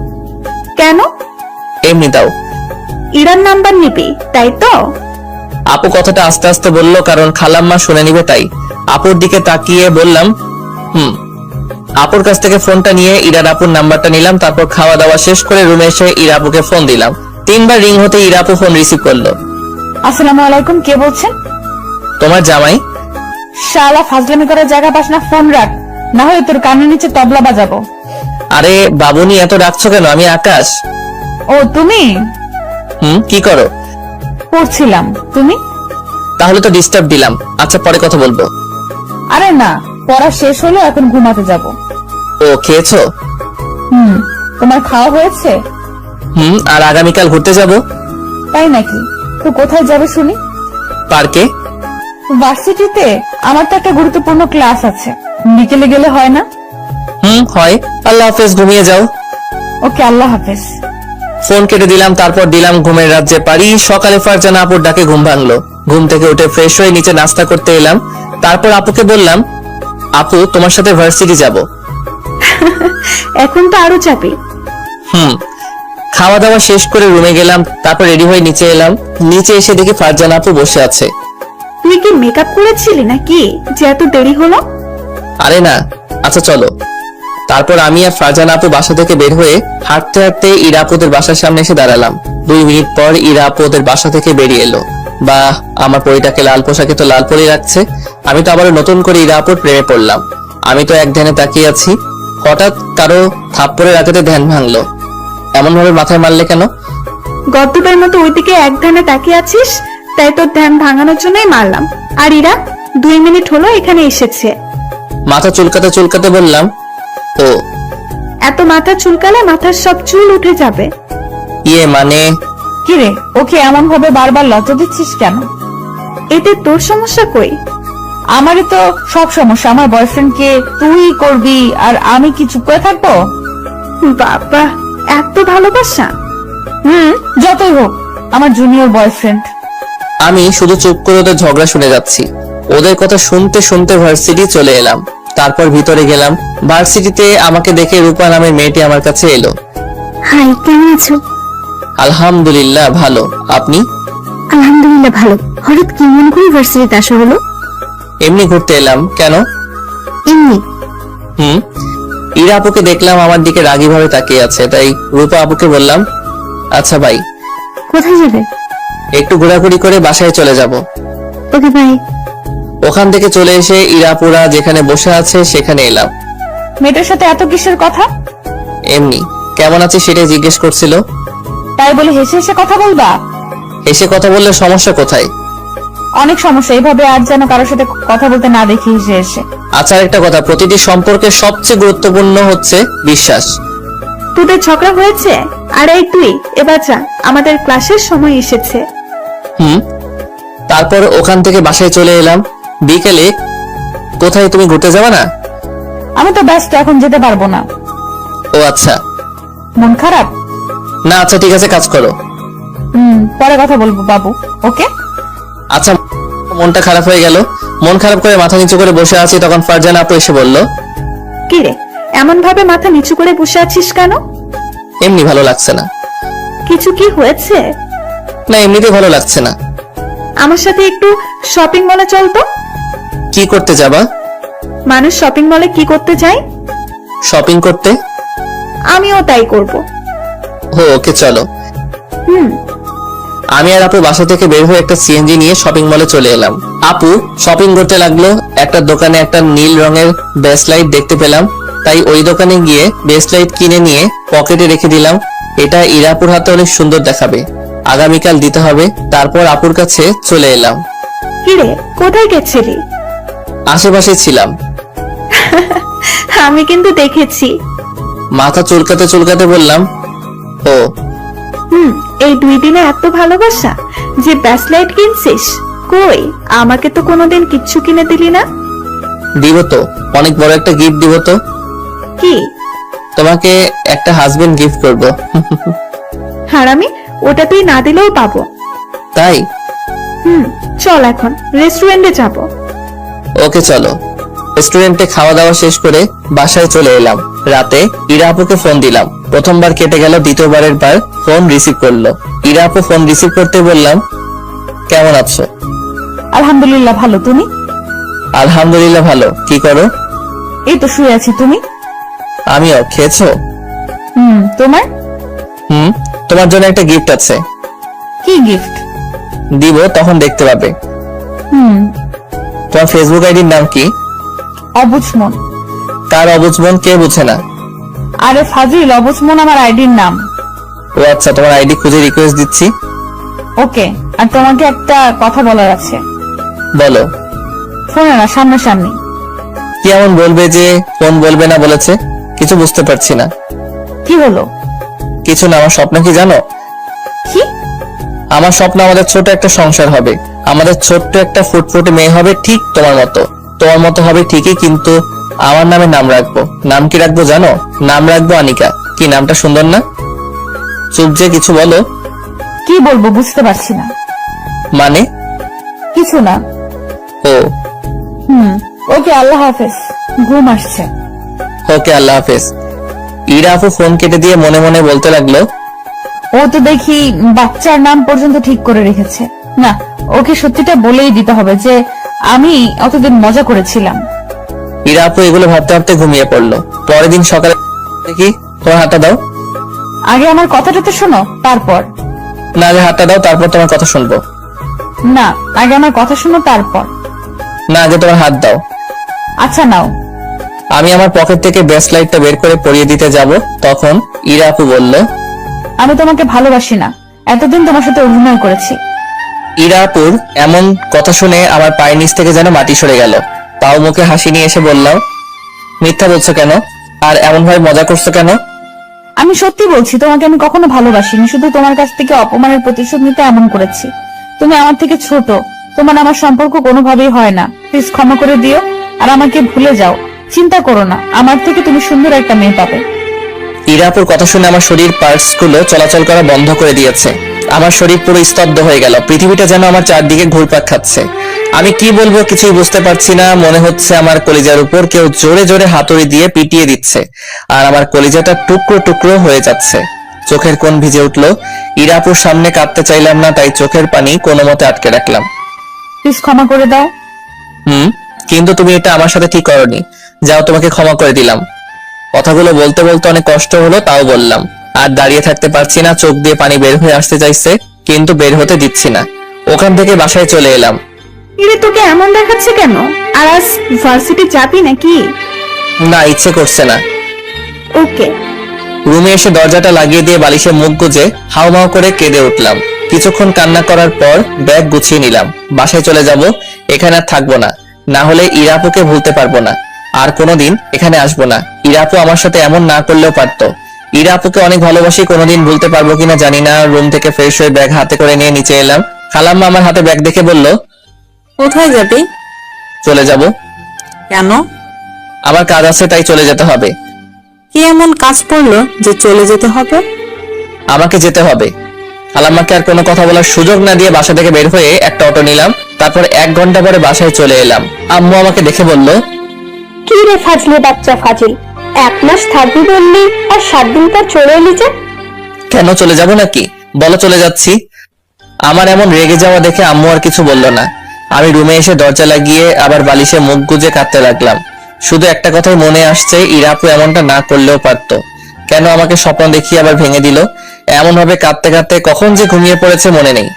কেন? এমনি দাও। ইরার নাম্বার নিবি তাই তো? আপু কথাটা আস্তে আস্তে বলল, কারণ খালাম্মা শুনে নিবে তাই। আপুর দিকে তাকিয়ে বললাম, আপুর কাছ থেকে ফোনটা নিয়ে ইরার আপুর নাম্বারটা নিলাম। তারপর খাওয়া দাওয়া শেষ করে রুমে এসে ইরা আপুকে ফোন দিলাম। 3 বার রিং হতে ইরা আপু ফোন রিসিভ করলো। আসসালামু আলাইকুম, কে বলছেন? তোমার জামাই। শালা ফাজলামি করার জায়গা পাস না, ফোন রাখ, না হয় তোর কানের নিচে তবলা বাজাবো। আরে বাবুনি, এত রাখছো কেন? আমি আকাশ। ও তুমি? কি করো? পড়ছিলাম। তুমি? তাহলে তো ডিস্টার্ব দিলাম। আচ্ছা, পরে কথা বলবো। আরে না, পড়া শেষ হলো, এখন ঘুমাতে যাব। ও, খেয়েছো? তোমার খাওয়া হয়েছে? আর আগামীকাল ঘুরতে যাব। তাই নাকি? তো কোথায় যাবে শুনি? পার্কে। ভার্সিটিতে? আমার তো একটা গুরুত্বপূর্ণ ক্লাস আছে, বিকেলে গেলে হয় না? হয়। আল্লাহ হাফেজ, ঘুমিয়ে যাও। ওকে, আল্লাহ হাফেজ। ফোন কেটে দিলাম। তারপর দিলাম ঘুমের রাজ্যে পারি। সকালে ফারজানা আপুর ডাকে ঘুম ভাঙলো। ঘুম থেকে উঠে ফ্রেশ হয়ে নিচে নাস্তা করতে এলাম। তারপর আপুকে বললাম, আপু তোমার সাথে ভার্সিটি যাব। এখন তো আরো যাবে। খাওয়া দাওয়া শেষ করে রুমে গেলাম। তারপর রেডি হয়ে নিচে এলাম। নিচে এসে দেখি ফারজানা আপু বসে আছে। তুই কি মেকআপ করেছিলি নাকি যে এত দেরি হলো? আরে না। আচ্ছা চলো। তারপর আমি আর ফারজানা আপু বাসা থেকে বের হয়ে হাঁটতে হাঁটতে ইরা আপুদের বাসার সামনে এসে দাঁড়ালাম। 2 মিনিট পর ইরা আপুদের বাসা থেকে বেরিয়ে এলো। বা আমার পরিটাকে লাল পোশাকে তো লাল পরি রাখছে। আমি তো আবার নতুন করে ইরা আপুর প্রেমে পড়লাম। আমি তো এক ধ্যানে তাকিয়ে আছি। হঠাৎ কারো থাপ্পড়ের আঘাতে ধ্যান ভাঙলো। এমন ভাবে মাথায় মারলে কেন? গদ্দপের মতো ওইদিকে এক ধ্যানে তাকিয়ে আছিস, তাই তোর ধ্যান ভাঙানোর জন্যই মারলাম। আর ইরা 2 মিনিট হলো এখানে এসেছে। মাথা চুলকাতে চুলকাতে বললাম, ও। এত মাথা চুলকালে মাথার সব চুল উঠে যাবে। ইয়ে মানে? কিরে, ওকে এমন ভাবে বারবার লজ্জা দিচ্ছিস কেন? এতে তোর সমস্যা কই? আমারই তো সব সমস্যা। আমার বয়ফ্রেন্ডকে তুই করবি আর আমি কি চুপ করে থাকবো? বাবা, এত ভালোবাসা? যতই হোক, আমার জুনিয়র বয়ফ্রেন্ড। আমি শুধু চুপ করে ওদের ঝগড়া শুনে যাচ্ছি। ওদের কথা শুনতে শুনতে ভার্সিটি চলে এলাম। তারপর ভিতরে গেলাম। ভার্সিটিতে আমাকে দেখে রূপা নামের মেয়েটি আমার কাছে এলো। হাই, কেমন আছো? আলহামদুলিল্লাহ ভালো। আপনি? আলহামদুলিল্লাহ ভালো। হঠাৎ কি মনে করে ভার্সিটিতে আসা হলো? এমনি ঘুরতে এলাম। কেন? এমনি। ইরা আপুকে দেখলাম আমার দিকে রাগী ভাবে তাকিয়ে আছে, তাই রূপা আপুকে বললাম, আচ্ছা ভাই, কোথায় যাবে? একটু ঘোরাঘুরি করে বাসায় চলে যাব। ওকে ভাই। ওখান থেকে চলে এসে ইরাপুরা যেখানে বসে আছে সেখানে এলাম। মেয়েটার সাথে এত কিসের কথা? এমনি। কেমন আছে সেটাই জিজ্ঞেস করছিল। তাই বলে হেসে হেসে কথা বলবা? এসে কথা বললে সমস্যা কোথায়? অনেক সমস্যা। এইভাবে আর যেন কারোর সাথে কথা বলতে না দেখি হেসে হেসে। আচ্ছা, একটা কথা, প্রতিটি সম্পর্কে সবচেয়ে গুরুত্বপূর্ণ হচ্ছে বিশ্বাস। তোদের ঝগড়া হয়েছে? আর এই তুই এবার যা, আমাদের ক্লাসের সময় এসেছে। তারপর ওখান থেকে বাসায় চলে এলাম। বিকেলে কোথায় তুমি ঘুরতে যাবে না? আমি তো ব্যস্ত, এখন যেতে পারবো না। ও আচ্ছা। মন খারাপ? না, আচ্ছা ঠিক আছে, কাজ করো। পরে কথা বলবো বাবু। ওকে। আচ্ছা। মনটা খারাপ হয়ে গেল। মন খারাপ করে মাথা নিচু করে বসে আছি, তখন ফারজানা আপু এসে বলল, কি রে, এমন ভাবে মাথা নিচু করে বসে আছিস কেন? এমনি ভালো লাগছে না। কিছু কি হয়েছে? না, এমনিতে ভালো লাগছে না। আমার সাথে একটু শপিং মলে চল তো। কি করতে যাবা? মানুষ শপিং মলে কি করতে যায়? শপিং করতে। আমিও তাই করব। ওকে চলো। আমি আর আপু বাসা থেকে বের হয়ে একটা সিএনজি নিয়ে শপিং মলে চলে এলাম। আপু শপিং করতে লাগলো। একটা দোকানে একটা নীল রঙের বেসলাইট দেখতে পেলাম, তাই ওই দোকানে গিয়ে বেসলাইট কিনে নিয়ে পকেটে রেখে দিলাম। এটা ইরাপুর হাতে অনেক সুন্দর দেখাবে, আগামীকাল দিতে হবে। তারপর আপুর কাছে চলে এলাম। কিরে, কোথায় গেছিলি? আশেপাশে ছিলাম। আমি কিন্তু দেখেছি। মাথা চুলকাতে চুলকাতে বললাম, ও এই 2 দিনে এত ভালোবাসা যে ব্যাসলাইট কিনছিস? কই, আমাকে তো কোনোদিন কিচ্ছু কিনে দিলি না। দিব তো, অনেক বড় একটা গিফট দিব তো। কি? তোমাকে একটা হাজবেন্ড গিফট করব। হারামি, ওটা তুই না দিলেও পাবো। তাই? চল এখন রেস্টুরেন্টে যাব। ওকে চলো। রেস্টুরেন্টে খাওয়া দাওয়া শেষ করে বাসায় চলে এলাম। রাতে ইরা আপুকে ফোন দিলাম। প্রথমবার কেটে গেল, দ্বিতীয়বারের বার ফোন রিসিভ করলো। ইরা আপু ফোন রিসিভ করতে বললাম, কেমন আছো? আলহামদুলিল্লাহ ভালো, তুমি? আলহামদুলিল্লাহ ভালো। কি করো? এই তো শুয়ে আছি, তুমি? আমিও। খেয়েছো? তোমার? তোমার জন্য একটা গিফট আছে। কি গিফট? দিব, তখন দেখতে পাবে। তোমার ফেসবুক আইডির নাম কি? অবুঝমন। কার অবুঝমন? কে বুঝে না? আরে ফাজিল, অবুঝমন আমার আইডির নাম। ও আচ্ছা, তোমার আইডি খুঁজে রিকোয়েস্ট দিচ্ছি। ওকে, আর তোমাকে একটা কথা বলার আছে। বলো। ফোনে না, সামনাসামনি। কি এমন বলবে যে ফোন বলবে না বলেছে? কিছু বুঝতে পারছি না। কি হলো? কিছু না। আমার স্বপ্ন কি জানো? কি? আমার স্বপ্ন আমাদের ছোট একটা সংসার হবে, আমাদের ছোট্ট একটা ফুটফুটে মেয়ে হবে, ঠিক তোমার মতো। তোমার মতো হবে ঠিকই, কিন্তু আমার নামে নাম রাখবো। নাম কি রাখবো জানো? নাম রাখবো আনিকা। কি নামটা সুন্দর না? চুপ যে, কিছু বলো। কি বলবো বুঝতে পারছি না। মানে? কিছু না। ও ওকে, আল্লাহ হাফেজ, ঘুম আসছে। ওকে, আল্লাহ হাফেজ। ইরা আপু ফোন কেটে দিয়ে মনে মনে বলতে লাগলো, ও তো দেখি বাচ্চার নাম পর্যন্ত ঠিক করে রেখেছে। না, ওকে সত্যিটা বলেই দিতে হবে যে আমি অতদিন মজা করেছিলাম। ইরা আপু এগুলো ভাবতে ভাবতে ঘুমিয়ে পড়লো। পরের দিন সকালে দেখি, তোমার হাতটা দাও। আগে আমার কথাটা তো শোনো, তারপর। না, আগে হাতটা দাও, তারপর তোমার কথা শুনবো। না, আগে আমার কথা শোনো, তারপর। না, আগে তোমার হাত দাও। আচ্ছা নাও। আমি আমার পকেট থেকে ব্রেসলাইটটা বের করে পরিয়ে দিতে যাব, তখন ইরা আপু বলল, আমি তোমাকে ভালোবাসি না, এতদিন তোমার সাথে অভিনয় করেছি। ইরা আপুর এমন কথা শুনে আমার পায়ের নিচ থেকে যেন মাটি সরে গেল। তাও মুখে হাসি নিয়ে এসে বললাম, মিথ্যা বলছো কেন? আর এমন ভাবে মজা করছো কেন? আমি সত্যি বলছি, তোমাকে আমি কখনো ভালোবাসিনি, শুধু তোমার কাছ থেকে অপমানের প্রতিশোধ নিতে এমন করেছি। তুমি আমার থেকে ছোট, তোমার আমার সম্পর্ক কোনোভাবেই হয় না। প্লিজ ক্ষমা করে দিও আর আমাকে ভুলে যাও। চিন্তা করো না, আমার থেকে তুমি সুন্দর একটা মেয়ে পাবে। ইরা আপুর কথা শুনে আমার শরীর পার্টস গুলো চলাচল করা বন্ধ করে দিয়েছে। আমার শরীর পুরো স্তব্ধ হয়ে গেল। পৃথিবীটা যেন আমার চারদিকে ঘুরপাক খাচ্ছে। আমি কি বলবো কিছুই বুঝতে পারছি না। মনে হচ্ছে আমার কলিজার উপর কেউ জোরে জোরে হাতুড়ি দিয়ে পিটিয়ে দিচ্ছে, আর আমার কলিজাটা টুকরো টুকরো হয়ে যাচ্ছে। চোখের কোণ ভিজে উঠলো। ইরা আপুর সামনে কাঁদতে চাইলাম না, তাই চোখের পানি কোনো মতে আটকে রাখলাম। প্লিজ ক্ষমা করে দাও। কিন্তু তুমি এটা আমার সাথে ঠিক করোনি। যাও, তোমাকে ক্ষমা করে দিলাম। কথাগুলো বলতে বলতে অনেক কষ্ট হলো, তাও বললাম। আর দাঁড়িয়ে থাকতে পারছি না, চোখ দিয়ে পানি বের হয়ে আসতে চাইছে, কিন্তু বের হতে দিচ্ছি না। ওখান থেকে বাসায় চলে এলাম। ইরে, তোকে এমন দেখাচ্ছে কেন? আর আজ ভার্সিটি যাবি নাকি? না, ইচ্ছে করছে না। ওকে। রুমে এসে দরজাটা লাগিয়ে দিয়ে বালিশে মুখ গুজে হাউমাউ করে কেঁদে উঠলাম। কিছুক্ষণ কান্না করার পর ব্যাগ গুছিয়ে নিলাম। বাসায় চলে যাব, এখানে আর থাকবো না। না হলে ইরা আপুকে ভুলতে পারবো না, আর কোনোদিন এখানে আসবো না। ইরা আপু আমার সাথে এমন না করলেও পারতো। ইরা আপুকে অনেক ভালোবাসি, কোনোদিন ভুলতে পারবো কিনা জানি না। রুম থেকে ফ্রেশ হয়ে ব্যাগ হাতে করে নিয়ে নিচে এলাম। খালাম্মা আমার হাতে ব্যাগ দেখে বলল, কোথায় যাবি? চলে যাব। কেন? আমার কাজ আছে, তাই চলে যেতে হবে। কি এমন কাজ পড়লো যে চলে যেতে হবে? আমাকে যেতে হবে। খালাম্মাকে আর কোনো কথা বলার সুযোগ না দিয়ে বাসা থেকে বের হয়ে একটা অটো নিলাম। তারপর 1 ঘন্টা পরে বাসায় চলে এলাম। আম্মু আমাকে দেখে বলল, কি রে ফাজলি বাচ্চা ফাজিল, 1 মাস থাকবি বললি আর 7 দিন পর চলে এলি যে? কেন, চলে যাব নাকি? বলো চলে যাচ্ছি। আমার এমন রেগে যাওয়া দেখে আম্মু আর কিছু বলল না। আমি রুমে এসে দরজা লাগিয়ে আবার বালিশে মুখ গুজে কাঁদতে লাগলাম। শুধু একটা কথাই মনে আসছে, ইরা আপু এমনটা না করলেও পারতো। কেন আমাকে স্বপ্ন দেখিয়ে আবার ভেঙে দিল? এমন ভাবে কাঁদতে কাঁদতে কখন যে ঘুমিয়ে পড়েছে মনে নেই।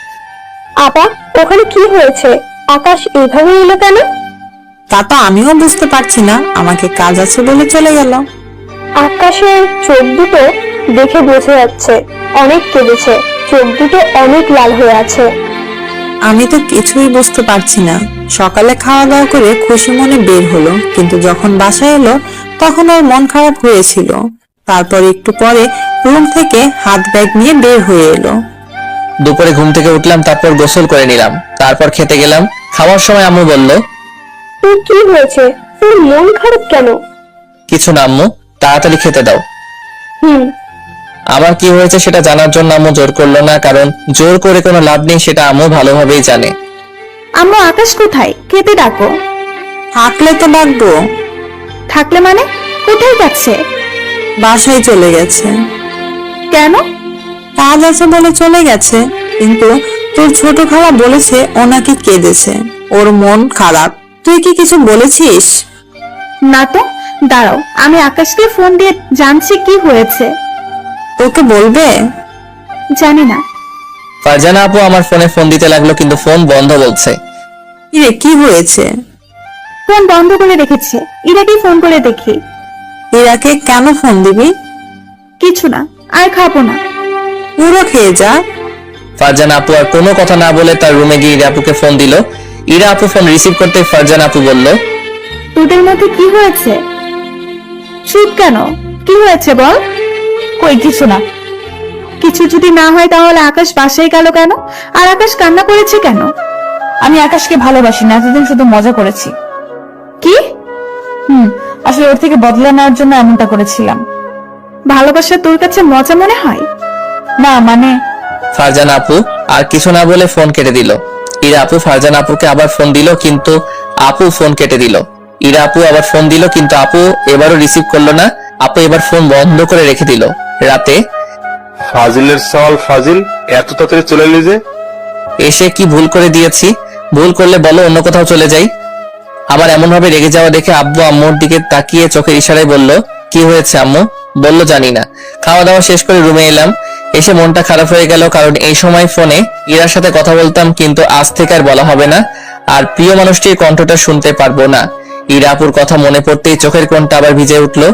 আপা, ওখানে কি হয়েছে? আকাশ এইভাবে এলো কেন? তা তো আমিও বুঝতে পারছি না, আমাকে কাজ আছে বলে চলে গেল। আকাশের চোখ দুটো দেখে বোঝা যাচ্ছে অনেক কেঁদেছে, চোখ দুটো অনেক লাল হয়ে আছে। আমি তো কিছুই বুঝতে পারছি না। সকালে খাওয়া দাওয়া করে খুশি মনে বের হলো, কিন্তু যখন বাসায় এলো তখন ওর মন খারাপ হয়েছিল। তারপর একটু পরে রুম থেকে হাত ব্যাগ নিয়ে বের হয়ে এলো। দুপুরে ঘুম থেকে উঠলাম, তারপর গোসল করে নিলাম, তারপর খেতে গেলাম। খাওয়ার সময় আম্মু বলল, তোর কি হয়েছে? তোর মন খারাপ কেন? কিছু না আম্মু, তাড়াতাড়ি খেতে দাও। হুম। আমার কি হয়েছে সেটা জানার জন্য আম্মু জোর করলো না, কারণ জোর করে কোনো লাভ নেই, সেটা আম্মু ভালোভাবেই জানে। আম্মু, আকাশ কোথায়? খেতে ডাকো। থাকলে তো ডাকবো। থাকলে মানে? কোথায় যাচ্ছে? বাসায় চলে গেছে। কেন? কাজ আছে বলে চলে গেছে, কিন্তু তোর ছোট খালা বলেছে ও নাকি কেঁদেছে, ওর মন খারাপ। তুই কি কিছু বলেছিস? না তো। দাঁড়াও, আমি আকাশকে ফোন দিয়ে জানছি কি হয়েছে। তোকে বলবে? জানি না। ফারজানা আপু আমার ফোনে ফোন দিতে লাগলো, কিন্তু ফোন বন্ধ বলছে। কিরে, কি হয়েছে? ফোন বন্ধ করে রেখেছে। ইরাকে ফোন করে দেখি। ইরাকে কেন ফোন দিবি? কিছু না, আর খাবো না। পুরো খেয়ে যা। ফারজানা আপু আর কোনো কথা না বলে তার রুমে গিয়ে ইরা আপুকে ফোন দিল। ইরা আপু ফোন রিসিভ করতে ফারজানা আপু বলল, তোদের মধ্যে কি হয়েছে? চুপ কেন? কি হয়েছে বল। কই কিছু না। কিছু যদি না হয় তাহলে আকাশ বাসায় গেল কেন? আর আকাশ কান্না করেছে কেন? আমি আকাশকে ভালোবাসি না, এতদিন শুধু মজা করেছি। কি? আসলে ওর থেকে বদলা নেওয়ার জন্য এমনটা করেছিলাম। ভালোবাসা তোর কাছে মজা মনে হয়? না মানে ফারজানা আপু আর কিছু না বলে ফোন কেটে দিল। ইরা আপু ফারজানা আপুকে আবার ফোন দিল, কিন্তু আপু ফোন কেটে দিল। ইরা আপু আবার ফোন দিল, কিন্তু আপু এবারও রিসিভ করলো না। আপু এবার ফোন বন্ধ করে রেখে দিল। রাতে ফাজিলের সওয়াল ফাজিল, এত তাড়াতাড়ি চলে এলি যে? এসে কি ভুল করে দিয়েছি? ভুল করলে বলো, অন্য কোথাও চলে যাই। আমার এমন ভাবে রেগে যাওয়া দেখে আব্বু আম্মুর দিকে তাকিয়ে চোখের ইশারায় বলল, কি হয়েছে আম্মু? বললো জানি না। খাওয়া দাওয়া শেষ করে রুমে এলাম। এসে মনটা খারাপ হয়ে গেল, কারণ এই সময় ফোনে ইরার সাথে কথা বলতাম, কিন্তু আজ থেকে আর বলা হবে না, আর প্রিয় মানুষটির কণ্ঠটা শুনতে পারবো না। ইরা আপুর কথা মনে পড়তেই চোখের কোণটা আবার ভিজে উঠলো।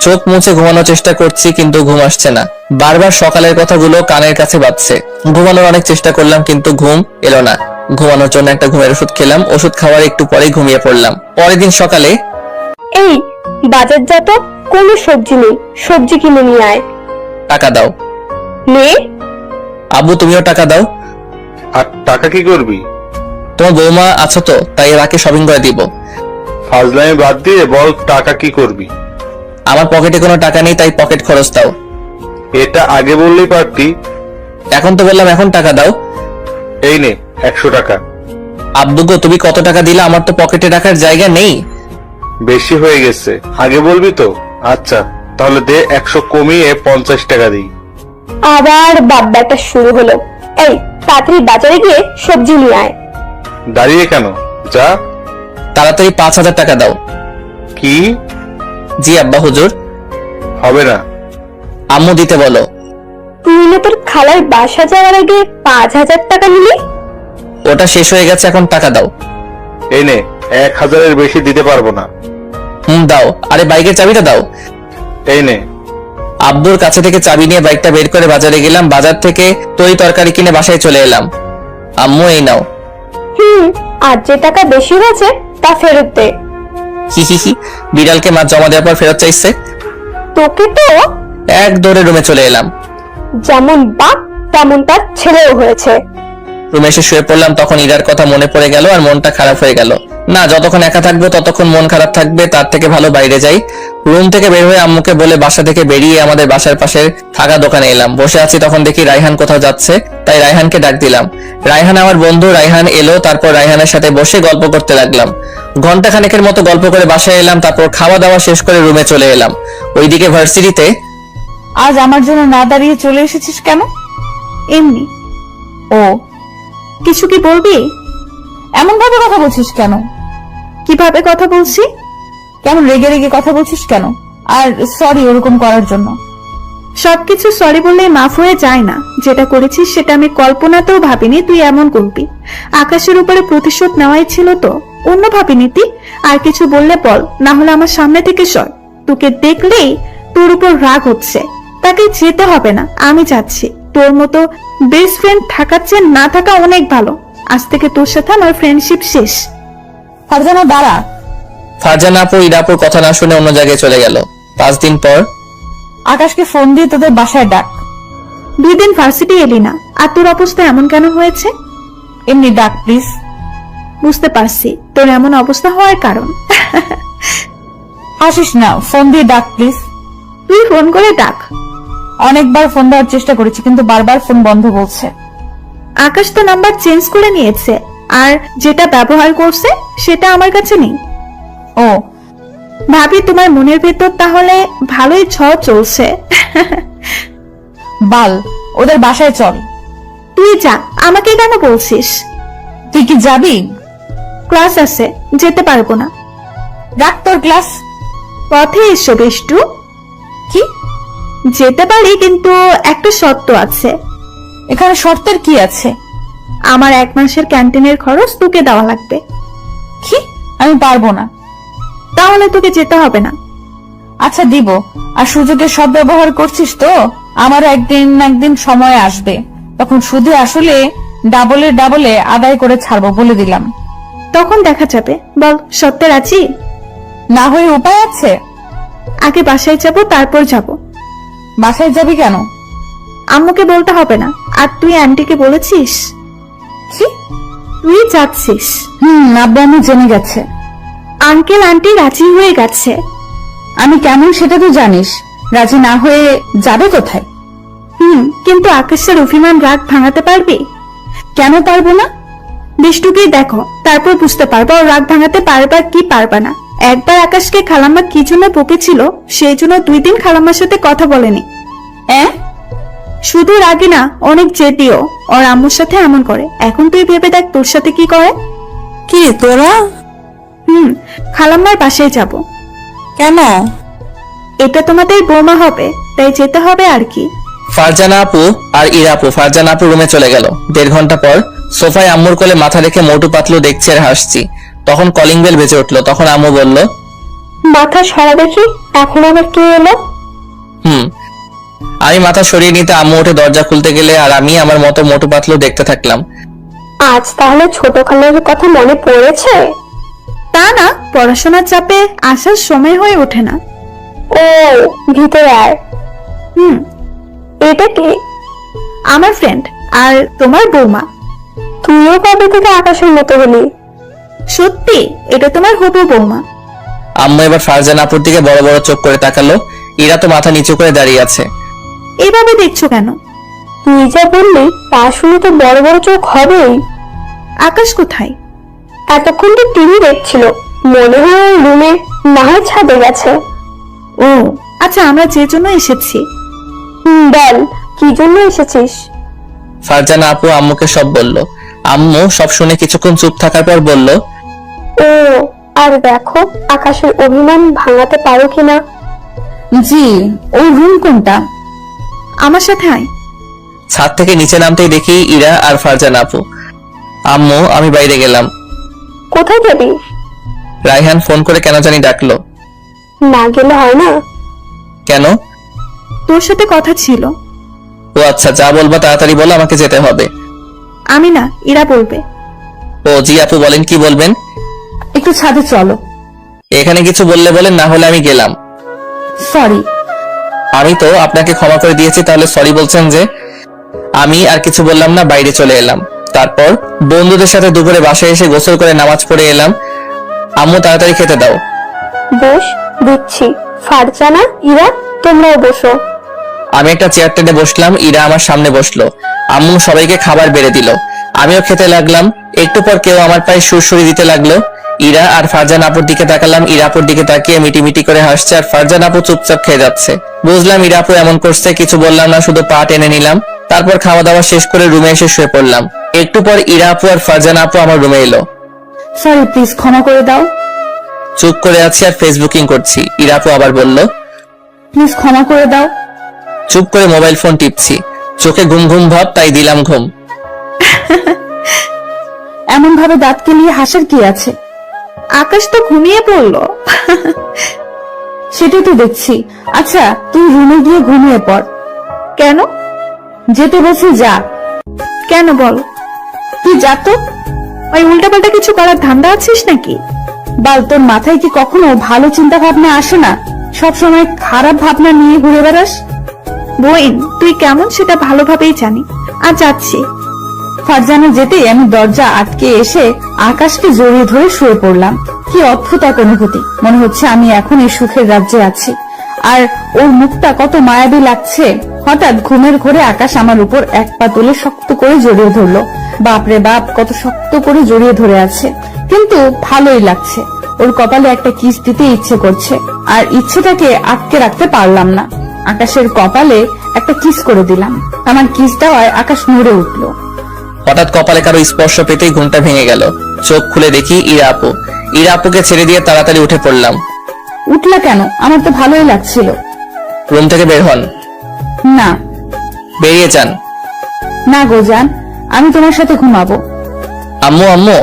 চোখ মুছে ঘুমানোর চেষ্টা করছি, কিন্তু ঘুম আসছে না। বারবার সকালের কথাগুলো কানের কাছে বাজছে। ঘুমানোর অনেক চেষ্টা করলাম, কিন্তু ঘুম এলো না। ঘুমানোর জন্য একটা ঘুমের ওষুধ খেলাম, ওষুধ খাওয়ার একটু পরেই ঘুমিয়ে পড়লাম। পরের দিন সকালে, এই বাজার যা তো, কোনো সবজি নেই, সবজি কিনে নিয়ে আয়। টাকা দাও। নে। আব্বু তুমিও টাকা দাও। আর টাকা কি করবি? তোমার বৌমা আছো তো, তাই রাকে শপিং করে দিব। ফাজলামি বাদ দিয়ে বল, টাকা কি করবি? আমার পকেটে কোনো টাকা নেই, তাই পকেট খরচ দাও। এটা আগে বললেই পারতি। এখন তো বললাম এখন টাকা দাও। এই নে 100 টাকা। আব্বু গো, তুমি কত টাকা দিলে? আমার তো পকেটে রাখার জায়গা নেই। বেশি হয়ে গেছে, আগে বলবি তো। আচ্ছা তাহলে দে, 100 কমিয়ে 50 টাকা দিই। আবার বাপ ব্যাটা শুরু হলো। এই তাড়াতাড়ি বাজারে গিয়ে সবজি নিয়ে আয়। দাঁড়িয়ে কেন, যা। তাড়াতাড়ি 5000 টাকা দাও। কি? জি আব্বা হুজুর। হবে না। আম্মু দিতে বলো। তুই না তোর খালার বাসা যাওয়ার আগে 5000 টাকা নিলি? ওটা শেষ হয়ে গেছে, এখন টাকা দাও। এই নে, 1000-এর বেশি দিতে পারবো না। দাও। আরে বাইকের চাবিটা দাও। এই নে। আব্বুর কাছে থেকে চাবি নিয়ে বাইকটা বের করে বাজারে গেলাম। বাজার থেকে তরি তরকারি কিনে বাসায় চলে এলাম। আম্মু এই নাও। আর যে টাকা বেশি হয়েছে তা ফেরত দে। হি হি হি, বিড়ালকে মাছ জমা দেওয়ার পর ফেরত চাইছে। তোকে তো এক দৌড়ে রুমে চলে এলাম। যেমন বাপ তেমন তার ছেলেও হয়েছে। রুমে এসে শুয়ে পড়লাম, তখন ইরার কথা মনে পড়ে গেল আর মনটা খারাপ হয়ে গেল। না, যতক্ষণ একা থাকবো ততক্ষণ মন খারাপ থাকবে, তার থেকে ভালো বাইরে যাই। রুম থেকে বের হয়ে আম্মুকে বলে বাসা থেকে বেরিয়ে আমাদের বাসার পাশে থাকা দোকানে এলাম। বসে আছি, তখন দেখি রায়হান কোথাও যাচ্ছে, তাই রায়হানকে ডাক দিলাম। রায়হান আমার বন্ধু। রায়হান এলো, তারপর রায়হানের সাথে বসে গল্প করতে লাগলাম। ঘন্টা খানেকের মতো গল্প করে বাসায় এলাম, তারপর খাওয়া দাওয়া শেষ করে রুমে চলে এলাম। ওইদিকে ভার্সিটিতে আজ আমার জন্য না দাঁড়িয়ে চলে এসেছিস কেন? এমনি। ও, কিছু কি বলবি? এমন ভাবে কথা বলছিস কেন? কিভাবে কথা বলছি? কেমন রেগে রেগে কথা বলছিস কেন? আর সরি ওরকম করার জন্য। সবকিছু সরি বললেই মাফ হয়ে যায় না। যেটা করেছিস সেটা আমি কল্পনাতেও ভাবিনি তুই এমন করবি। আকাশের উপরে প্রতিশোধ নেওয়াই ছিল তো, অন্য ভাবিনি তুই। আর কিছু বললে বল, না হলে আমার সামনে থেকে সর। তোকে দেখলেই তোর উপর রাগ হচ্ছে। তাকে যেতে হবে না, আমি যাচ্ছি। তোর মতো বেস্ট ফ্রেন্ড থাকার চেয়ে না থাকা অনেক ভালো। আজ থেকে তোর সাথে আমার ফ্রেন্ডশিপ শেষ। ফারজানা দাঁড়া। ফারজানা আপু ইরা আপুর কথা না শুনে অন্য জায়গায় চলে গেল। 5 দিন পর আকাশকে ফোন দিয়ে তোদের বাসায় ডাক। 2 দিন ভার্সিটি এলি না, আর তোর অবস্থা এমন কেন হয়েছে? এমনি ডাক প্লিজ। বুঝতে পারছি তোর এমন অবস্থা হওয়ার কারণ। হাসিস না, ফোন দিয়ে ডাক প্লিজ। তুই ফোন করে ডাক। অনেকবার ফোন দেওয়ার চেষ্টা করেছি কিন্তু বারবার ফোন বন্ধ বলছে। আকাশ তো নাম্বার চেঞ্জ করে নিয়েছে, আর যেটা ব্যবহার করছে সেটা আমার কাছে নেই। ও ভাবি তোমার মনের ভেতর তাহলে ভালোই ঝড় চলছে। বাল, ওদের বাসায় চল। তুই যা, আমাকে কেন বলছিস? তুই কি যাবি? ক্লাস আছে, যেতে পারবো না। রাখ তোর ক্লাস। পথে এসো বেষ্টু। কি? যেতে পারি কিন্তু একটা শর্ত আছে। এখানে শর্তের কি আছে? আমার 1 মাসের ক্যান্টিনের খরচ তোকে দেওয়া লাগবে। কি? আমি পারবো না। তাহলে তোকে যেতে হবে না। আচ্ছা দিব, আর সুযোগের সব ব্যবহার করছিস তো। আমারও একদিন না একদিন সময় আসবে, তখন শুধু আসলে ডাবলে আদায় করে ছাড়বো বলে দিলাম। তখন দেখা যাবে। বল, সত্যের আছি? না হয়ে উপায় আছে? আগে বাসায় যাব, তারপর যাব। বাসায় যাবি কেন? আম্মুকে বলতে হবে না। আর তুই আন্টিকে বলেছিস? কি? তুই যাচ্ছিস? আব্বু আমি জেনে গেছে। আঙ্কেল আন্টি রাজি হয়ে গেছে। আমি কেমন সেটা তো জানিস। রাজি না হয়ে যাবে কোথায়? কিন্তু আকাশের অভিমান রাগ ভাঙাতে পারবি? কেন পারবো না? বিষ্টুকে দেখো, তারপর বুঝতে পারবা ও রাগ ভাঙাতে পারবা কি পারবা না। একবার আকাশকে খালাম্মা কি জন্য বকেছিল, সেই জন্য 2 দিন খালাম্মার সাথে কথা বলেনি। শুধু রাগি না, অনেক জেদিও। ওর আম্মুর সাথে এমন করে। এখন তুই ভেবে দেখ তোর সাথে কি করে। কি তোরা? খালাম্মার বাসায় যাব। কেন? এটা তোমাদের বৌমা হবে, তাই যেতে হবে আর কি। ফারজানা আপু আর ইরা আপু ফারজানা আপু রুমে চলে গেল। 1.5 ঘন্টা পর সোফায় আম্মুর কোলে মাথা রেখে মোটু পাতলু দেখছি আর হাসছি। তখন কলিং বেল বেজে উঠলো। তখন আম্মু বলল, মাথা সরা দেখি, এখন আবার কে এলো? আমি মাথা সরিয়ে নিতে আম্মু উঠে দরজা খুলতে গেলে আর আমি আমার মতো মোটু পাতলু দেখতে থাকলাম। আজ তাহলে ছোট খালার কথা মনে পড়েছে? তা না, পড়াশোনার চাপে আসার সময় হয়ে ওঠে না। ও, ভিতরে আয়। এটা কি? আমার ফ্রেন্ড আর তোমার বৌমা। তুইও কবে থেকে আকাশের মতো হলি? সত্যি, এটা তোমার হবু বৌমা। আম্মু এবার ফারজানা আপুর দিকে বড় বড় চোখ করে তাকালো। ইরা তো মাথা নিচু করে দাঁড়িয়ে আছে। এভাবে দেখছো কেন? তুই যা বললি তা শুনে তো বড় বড় চোখ হবেই। আকাশ কোথায়? এতক্ষণ তো টিভি দেখছিল, মনে হয় রুমে, না হয় ছাদে গেছে। ও আচ্ছা, আমরা যে জন্য এসেছি। বল, কি জন্য এসেছিস? ফারজানা আপু আম্মুকে সব বলল। আম্মু সব শুনে কিছুক্ষণ চুপ থাকার পর বলল, ও, আর দেখো আকাশের অভিমান ভাঙাতে পারো কিনা। জি, ওই রুম কোনটা? আমার সাথে আয়। ছাদ থেকে নিচে নামতেই দেখি ইরা আর ফারজানা আপু। আম্মু আমি বাইরে গেলাম। কোথায় যাবি? রায়হান ফোন করে কেন জানি ডাকলো। না গেলে হয় না? কেন? তোর সাথে কথা ছিল। ও আচ্ছা, যা বলবা তাড়াতাড়ি বলো, আমাকে যেতে হবে। আমি না, এরা বলবে। ও জি আপু, বলেন কি বলবেন? একটু ছাদে চলো। এখানে কিছু বললে বলেন, না হলে আমি গেলাম। সরি। আমি তো আপনাকে ক্ষমা করে দিয়েছি, তাহলে সরি বলছেন যে? আমি আর কিছু বললাম না, বাইরে চলে এলাম। তারপর বন্ধুদের সাথে দুপুরে বাসায় এসে গোসল করে নামাজ পড়ে এলাম। আম্মু তাড়াতাড়ি খেতে দাও। বস, দিচ্ছি। ফারজানা, ইরা, তোমরাও বসো। আমি একটা চেয়ার টেনে বসলাম, ইরা আমার সামনে বসলো। আম্মু সবাইকে খাবার বেড়ে দিল। আমিও খেতে লাগলাম। একটু পর কেউ আমার পায়ে সুরসুরি দিতে লাগলো। ইরা আর ফারজান আপুর দিকে তাকালাম। ইরা আপুর দিকে তাকিয়ে মিটিমিটি করে হাসছে আর ফারজান আপু চুপচাপ খেয়ে যাচ্ছে। বুঝলাম ইরা আপু এমন করছে, কিছু বললাম না, শুধু পা টেনে নিলাম। তারপর খাওয়া দাওয়া শেষ করে রুমে এসে শুয়ে পড়লাম। একটু পর ইরা আপু আর ফারজান আপু আমার রুমে এলো। সরি, প্লিজ ক্ষমা করে দাও। চুপ করে আছি আর ফেসবুকিং করছি। ইরা আপু আবার বলল, প্লিজ ক্ষমা করে দাও। চুপ করে মোবাইল ফোন টিপছি। চোখে ঘুম ঘুম ভাব, তাই দিলাম ঘুম। এমন ভাবে দাঁত কেলিয়ে হাসার কি আছে? আকাশ তো ঘুমিয়ে পড়লো। সেটাই তো দেখছি। আচ্ছা, তুই রুমে গিয়ে ঘুমিয়ে পড়। কেন? যেতে বলছি যা। কেন বল? তুই যা তো। ওই উল্টাপাল্টা কিছু করার ধান্দা আছিস নাকি? বাল, তোর মাথায় কি কখনো ভালো চিন্তা ভাবনা আসে না? সবসময় খারাপ ভাবনা নিয়ে ঘুরে বেড়াস। বোন, তুই কেমন সেটা ভালোভাবেই জানি। আর যাচ্ছি। ফারজানা যেতেই আমি দরজা আটকে এসে আকাশকে জড়িয়ে ধরে শুয়ে পড়লাম। কি অদ্ভুত এক অনুভূতি, মনে হচ্ছে আমি এখন এই সুখের রাজ্যে আছি। আর ওর মুখটা কত মায়াবী লাগছে। হঠাৎ ঘুমের ঘোরে আকাশ আমার উপর এক পা তুলে শক্ত করে জড়িয়ে ধরলো। বাপরে বাপ, কত শক্ত করে জড়িয়ে ধরে আছে, কিন্তু ভালোই লাগছে। ওর কপালে একটা কিস দিতে ইচ্ছে করছে, আর ইচ্ছেটাকে আটকে রাখতে পারলাম না। আকাশের কপালে একটা কিস করে দিলাম। আমার কিস দেওয়ায় আকাশ নড়ে উঠলো। হঠাৎ কপালে কারো স্পর্শ পেতেই ঘুমটা ভেঙে গেল। চোখ খুলে দেখি ইরা আপু। ইরা আপুকে ছেড়ে দিয়ে তাড়াতাড়ি উঠে পড়লাম। উঠলা কেন? আমার তো ভালোই লাগছিল। রুম থেকে বের হন। না। বেরিয়ে যান। না গো জান, আমি তোমার সাথে ঘুমাবো। আম্মু আম্মু।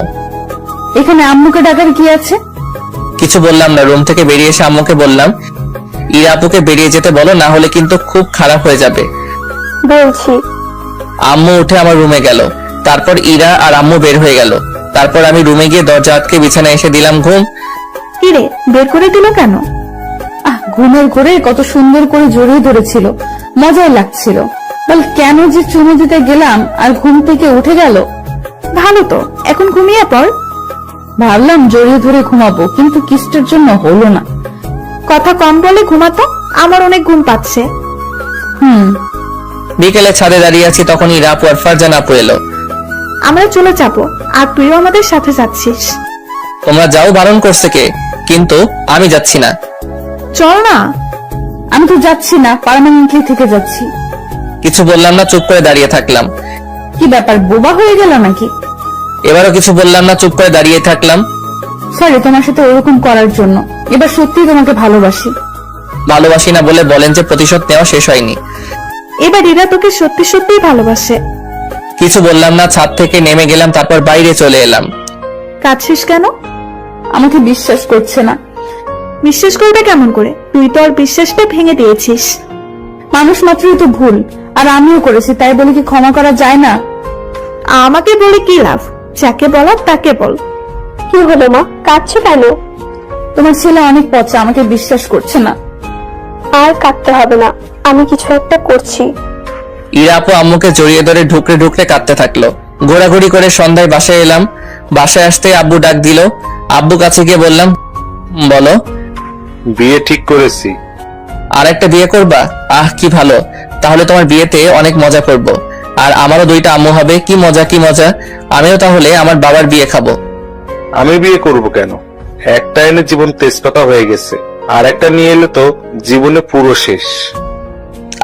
এখানে আম্মুকে ডাকার কি আছে? কিছু বললাম না। রুম থেকে বেরিয়ে এসে আম্মুকে বললাম, ইরা আপুকে বেরিয়ে যেতে বলো, না হলে কিন্তু খুব খারাপ হয়ে যাবে। বলছি। আম্মু উঠে আমার রুমে গেল। তারপর ইরা আর আম্মু বের হয়ে গেল। তারপর আমি রুমে গিয়ে দরজা আটকে বিছানায় এসে দিলাম ঘুম। কিরে, বের করে দিল কেন? ঘুমের ঘোরে কত সুন্দর করে জড়িয়ে ধরেছিল, মজাই লাগছিল। বল, কেন যে চুমু দিতে গেলাম আর ঘুম থেকে উঠে গেল। ভালো তো, এখন ঘুমিয়ে পড়। ভাবলাম জড়িয়ে ধরে ঘুমাবো, কিন্তু কিস্টের জন্য হলো না। কথা কম বলে ঘুমাতো, আমার অনেক ঘুম পাচ্ছে। বিকেলে ছাদে দাঁড়িয়ে আছি, তখন ইরা আপু আর ফারজানা আপু এলো। আমরা চলে যাব, আর তুইও আমাদের সাথে যাচ্ছিস। তোমরা যাও, বারণ করছে কে? কিন্তু আমি যাচ্ছি না। চল না। আমি তো যাচ্ছি না, পার্মানেন্টলি থেকে যাচ্ছি। কিছু বললাম না, চুপ করে দাঁড়িয়ে থাকলাম। কি ব্যাপার, বোবা হয়ে গেল নাকি? এবারও কিছু বললাম না, চুপ করে দাঁড়িয়ে থাকলাম। সরি তোমার সাথে ওরকম করার জন্য। এবার সত্যি তোমাকে ভালোবাসি। ভালোবাসি না বলে বলেন যে প্রতিশোধ নেওয়া শেষ হয়নি। এবার ইরা তোকে সত্যি সত্যিই ভালোবাসে। কিছু বললাম না, ছাদ থেকে নেমে গেলাম, তারপর বাইরে চলে এলাম। কাঁদছিস কেন? আমাকে বিশ্বাস করছে না। বিশ্বাস করবে কেমন করে? তুই তো আর বিশ্বাসটা ভেঙে দিয়েছিস। মানুষ মাত্রই তো ভুল, আর আমিও করেছি, তাই বলে কি ক্ষমা করা যায় না? আমাকে বলে কি লাভ? যাকে বলার তাকে বল। কি হলো মা, কাঁদছো কেন? তোমার ছেলে অনেক পচা, আমাকে বিশ্বাস করছে না। আর কাঁদতে হবে না, আমি কিছু একটা করছি। ইরা আপু আম্মুকে জড়িয়ে ধরে ঢুকরে ঢুকরে কাঁদতে থাকলো। ঘোরাঘুরি করে সন্ধ্যায় বাসায় এলাম। বাসায় আসতে আব্বু ডাক দিল। আব্বু কাছে গিয়ে বললাম, বলো। বিয়ে ঠিক করেছি। আর একটা বিয়ে করবা? আহ, কি ভালো। তাহলে তোমার বিয়েতে অনেক মজা করব, আর আমারও 2টা আম্মু হবে। কি মজা কি মজা। আমিও তাহলে আমার বাবার বিয়ে খাবো। আমি বিয়ে করব কেন? একটা এনে জীবন তেজপাতা হয়ে গেছে, আর একটা নিয়ে এলে তো জীবনে পুরো শেষ।